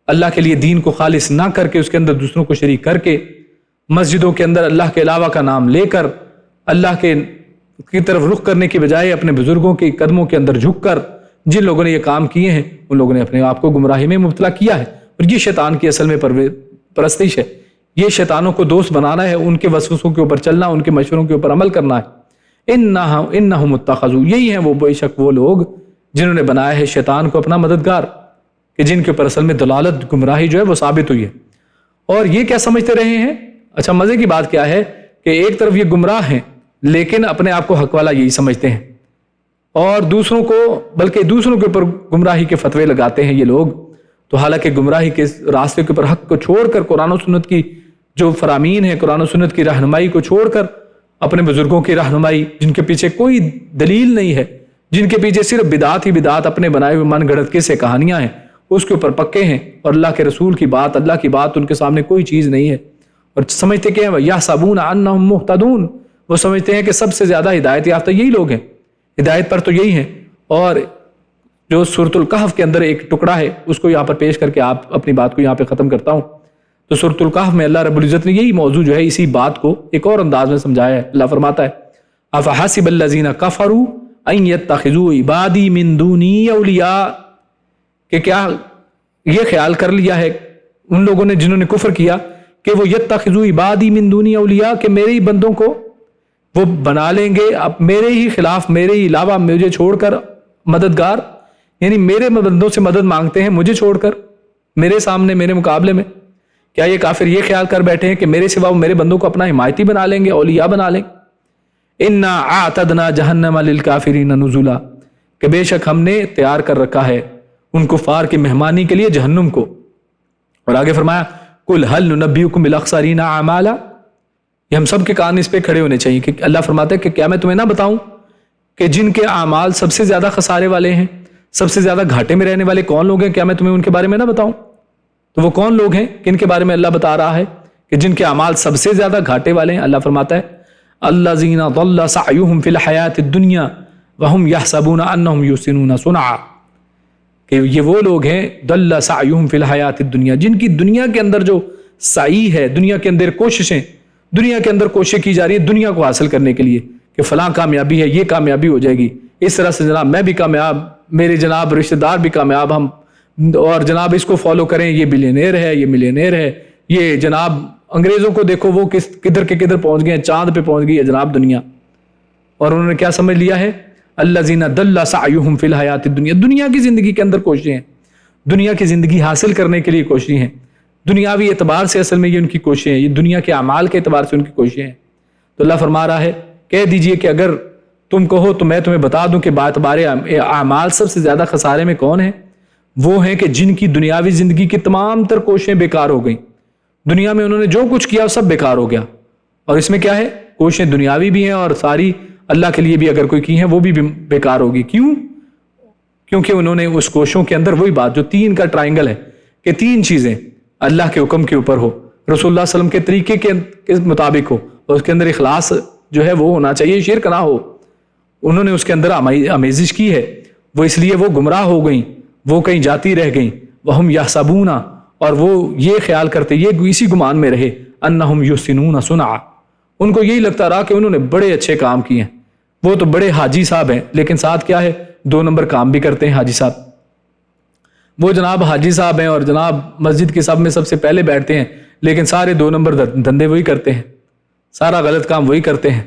اللہ کے لیے دین کو خالص نہ کر کے، اس کے اندر دوسروں کو شریک کر کے، مسجدوں کے اندر اللہ کے علاوہ کا نام لے کر، اللہ کی طرف رخ کرنے کی بجائے اپنے بزرگوں کے قدموں کے اندر جھک کر جن لوگوں نے یہ کام کیے ہیں ان لوگوں نے اپنے آپ کو گمراہی میں مبتلا کیا ہے، اور یہ شیطان کی اصل میں پرستش ہے۔ یہ شیطانوں کو دوست بنانا ہے، ان کے وسوسوں کے اوپر چلنا، ان کے مشوروں کے اوپر عمل کرنا ہے۔ انہم اتخذوا، یہی ہیں وہ بے شک وہ لوگ جنہوں نے بنایا ہے شیطان کو اپنا مددگار، کہ جن کے اوپر اصل میں دلالت گمراہی جو ہے وہ ثابت ہوئی ہے۔ اور یہ کیا سمجھتے رہے ہیں؟ اچھا، مزے کی بات کیا ہے کہ ایک طرف یہ گمراہ ہیں لیکن اپنے آپ کو حق والا یہی سمجھتے ہیں، اور دوسروں کو بلکہ دوسروں کے اوپر گمراہی کے فتوے لگاتے ہیں یہ لوگ۔ تو حالانکہ گمراہی کے راستے کے اوپر حق کو چھوڑ کر قرآن و سنت کی جو فرامین ہے، قرآن و سنت کی رہنمائی کو چھوڑ کر اپنے بزرگوں کی رہنمائی، جن کے پیچھے کوئی دلیل نہیں ہے، جن کے پیچھے صرف بدعات ہی بدعات، اپنے بنائے ہوئے من گھڑت قصے کہانیاں ہیں، اس کے اوپر پکے ہیں، اور اللہ کے رسول کی بات، اللہ کی بات ان کے سامنے کوئی چیز نہیں ہے، اور سمجھتے کہ یحسبون انہم مہتدون، وہ سمجھتے ہیں کہ سب سے زیادہ ہدایت یافتہ یہی لوگ ہیں، ہدایت پر تو یہی ہیں۔ اور جو سورۃ الکہف کے اندر ایک ٹکڑا ہے اس کو یہاں پر پیش کر کے آپ اپنی بات کو یہاں پہ ختم کرتا ہوں۔ تو سورۃ الکہف میں اللہ رب العزت نے یہی موضوع جو ہے، اسی بات کو ایک اور انداز میں سمجھایا ہے۔ اللہ فرماتا ہے افحسب الذین کفروا ان یتخذوا عبادی من دونی اولیاء، کہ کیا یہ خیال کر لیا ہے ان لوگوں نے جنہوں نے کفر کیا کہ وہ یتخذوا عبادی من دونی اولیاء، کہ میرے ہی بندوں کو وہ بنا لیں گے اب میرے ہی خلاف، میرے ہی علاوہ مجھے چھوڑ کر مددگار، یعنی میرے بندوں سے مدد مانگتے ہیں مجھے چھوڑ کر، میرے سامنے، میرے مقابلے میں۔ کیا یہ کافر یہ خیال کر بیٹھے ہیں کہ میرے سوا وہ میرے بندوں کو اپنا حمایتی بنا لیں گے، اولیاء بنا لیں گے؟ انا اعتدنا جہنم للکافرین نزلا، کہ بے شک ہم نے تیار کر رکھا ہے ان کفار کی مہمانی کے لیے جہنم کو۔ اور آگے فرمایا قل هل ننبئکم بالاخسرین اعمالا، یہ ہم سب کے کان اس پہ کھڑے ہونے چاہیے کہ اللہ فرماتا ہے کہ کیا میں تمہیں نہ بتاؤں کہ جن کے اعمال سب سے زیادہ خسارے والے ہیں، سب سے زیادہ گھاٹے میں رہنے والے کون لوگ ہیں، کیا میں تمہیں ان کے بارے میں نہ بتاؤں؟ تو وہ کون لوگ ہیں کن کے بارے میں اللہ بتا رہا ہے کہ جن کے اعمال سب سے زیادہ گھاٹے والے ہیں؟ اللہ فرماتا ہے الذین ضل سعیہم فی الحیاۃ الدنیا وہم یحسبون انہم یحسنون صنعا، کہ یہ وہ لوگ ہیں ضل سعیہم فی الحیاۃ الدنیا، جن کی دنیا کے اندر جو سعی ہے، دنیا کے اندر کوششیں، دنیا کے اندر کوشش کی جا رہی ہے دنیا کو حاصل کرنے کے لیے، کہ فلاں کامیابی ہے، یہ کامیابی ہو جائے گی، اس طرح سے جناب میں بھی کامیاب، میرے جناب رشتہ دار بھی کامیاب، ہم اور جناب اس کو فالو کریں، یہ بلینئر ہے، یہ ملینئر ہے، یہ جناب انگریزوں کو دیکھو وہ کدھر کے کدھر پہنچ گئے ہیں، چاند پہ پہنچ گئی ہے جناب دنیا۔ اور انہوں نے کیا سمجھ لیا ہے؟ الذین ضل سعیہم فی الحیاۃ الدنیا، دنیا کی زندگی کے اندر کوششیں ہیں، دنیا کی زندگی حاصل کرنے کے لیے کوششیں ہیں، دنیاوی اعتبار سے اصل میں یہ ان کی کوششیں ہیں، یہ دنیا کے اعمال کے اعتبار سے ان کی کوششیں ہیں۔ تو اللہ فرما رہا ہے کہہ دیجئے کہ اگر تم کہو تو میں تمہیں بتا دوں کہ باعتبار اعمال سب سے زیادہ خسارے میں کون ہیں؟ وہ ہیں کہ جن کی دنیاوی زندگی کی تمام تر کوششیں بیکار ہو گئیں، دنیا میں انہوں نے جو کچھ کیا سب بیکار ہو گیا۔ اور اس میں کیا ہے؟ کوششیں دنیاوی بھی ہیں اور ساری اللہ کے لیے بھی اگر کوئی کی ہیں وہ بھی بیکار ہوگی۔ کیوں؟ کیونکہ انہوں نے اس کوششوں کے اندر وہی بات جو تین کا ٹرائنگل ہے کہ تین چیزیں اللہ کے حکم کے اوپر ہو، رسول اللہ صلی اللہ علیہ وسلم کے طریقے کے مطابق ہو، اور اس کے اندر اخلاص جو ہے وہ ہونا چاہیے، شرک نہ ہو۔ انہوں نے اس کے اندر آمیزش کی ہے، وہ اس لیے وہ گمراہ ہو گئیں، وہ کہیں جاتی رہ گئیں، وہم یحسبون، اور وہ یہ خیال کرتے، یہ اسی گمان میں رہے، انہم یحسنون صنعا، ان کو یہی لگتا رہا کہ انہوں نے بڑے اچھے کام کیے ہیں، وہ تو بڑے حاجی صاحب ہیں، لیکن ساتھ کیا ہے؟ 2 نمبر کام بھی کرتے ہیں حاجی صاحب۔ وہ جناب حاجی صاحب ہیں اور جناب مسجد کے سب میں سب سے پہلے بیٹھتے ہیں، لیکن سارے 2 نمبر دھندے وہی کرتے ہیں، سارا غلط کام وہی کرتے ہیں۔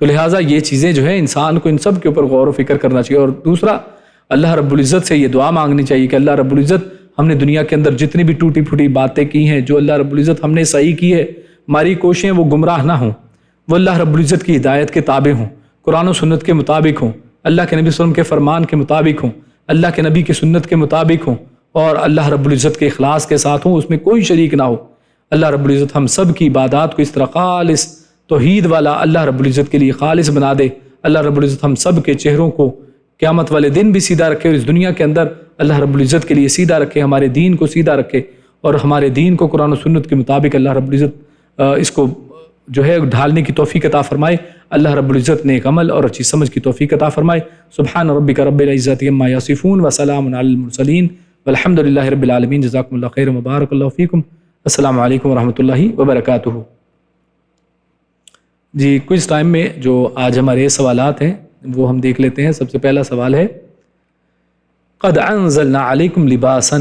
تو لہٰذا یہ چیزیں جو ہے انسان کو ان سب کے اوپر غور و فکر کرنا چاہیے۔ اور دوسرا اللہ رب العزت سے یہ دعا مانگنی چاہیے کہ اللہ رب العزت ہم نے دنیا کے اندر جتنی بھی ٹوٹی پھوٹی باتیں کی ہیں، جو اللہ رب العزت ہم نے صحیح کی ہے، ہماری کوششیں وہ گمراہ نہ ہوں، وہ اللہ رب العزت کی ہدایت کے تابع ہوں، قرآن و سنت کے مطابق ہوں، اللہ کے نبی صلی اللہ علیہ وسلم کے فرمان کے مطابق ہوں، اللہ کے نبی کی سنت کے مطابق ہوں، اور اللہ رب العزت کے اخلاص کے ساتھ ہوں، اس میں کوئی شریک نہ ہو۔ اللہ رب العزت ہم سب کی عبادات کو اس طرح خالص توحید والا اللہ رب العزت کے لیے خالص بنا دے۔ اللہ رب العزت ہم سب کے چہروں کو قیامت والے دن بھی سیدھا رکھے، اور اس دنیا کے اندر اللہ رب العزت کے لیے سیدھا رکھے، ہمارے دین کو سیدھا رکھے، اور ہمارے دین کو قرآن و سنت کے مطابق اللہ رب العزت اس کو جو ہے ڈھالنے کی توفیق عطا فرمائے۔ اللہ رب العزت نیک عمل اور اچھی سمجھ کی توفیق عطا فرمائے۔ سبحان ربک رب العزت عما یصفون وسلام علی المرسلین والحمد للہ رب العالمین۔ جزاکم اللہ خیر وبارک اللہ فیکم۔ السلام علیکم ورحمۃ اللہ وبرکاتہ۔ جی کچھ ٹائم میں جو آج ہمارے سوالات ہیں وہ ہم دیکھ لیتے ہیں۔ سب سے پہلا سوال ہے قد انزلنا علیکم لباسا،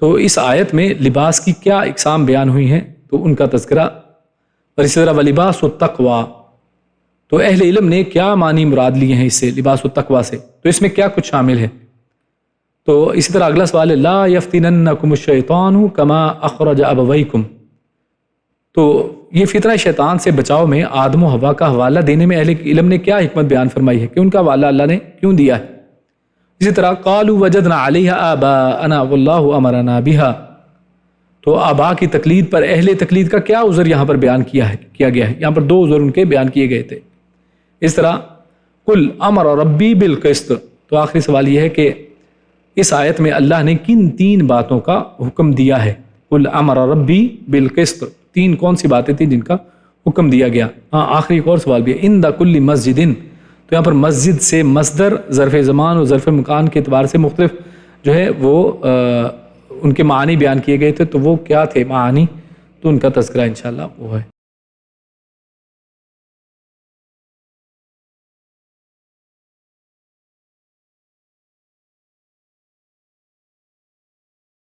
تو اس آیت میں لباس کی کیا اقسام بیان ہوئی ہیں تو ان کا تذکرہ، اور اسی طرح ولباس التقوی، تو اہل علم نے کیا معنی مراد لیے ہیں اس سے لباس التقوی سے، تو اس میں کیا کچھ شامل ہے۔ تو اسی طرح اگلا سوال ہے لا یفتننکم الشیطان کما اخرج ابویکم، تو یہ فتنہ شیطان سے بچاؤ میں آدم و حوا کا حوالہ دینے میں اہل علم نے کیا حکمت بیان فرمائی ہے کہ ان کا حوالہ اللہ نے کیوں دیا ہے۔ اسی طرح قالوا وجدنا علیہا آباءنا واللہ امرنا بہا، تو آبا کی تقلید پر اہل تقلید کا کیا عذر یہاں پر بیان کیا گیا ہے، یہاں پر دو عذر ان کے بیان کیے گئے تھے۔ اس طرح قل امر ربی بالقسط، تو آخری سوال یہ ہے کہ اس آیت میں اللہ نے کن تین باتوں کا حکم دیا ہے۔ قل امر ربی بالقسط، تین کون سی باتیں تھیں جن کا حکم دیا گیا۔ ہاں آخری ایک اور سوال بھی ہے عند کل مسجد، تو یہاں پر مسجد سے مصدر ظرف زمان اور ظرف مکان کے اعتبار سے مختلف جو ہے وہ ان کے معنی بیان کیے گئے تھے، تو وہ کیا تھے معانی، تو ان کا تذکرہ انشاءاللہ وہ ہے۔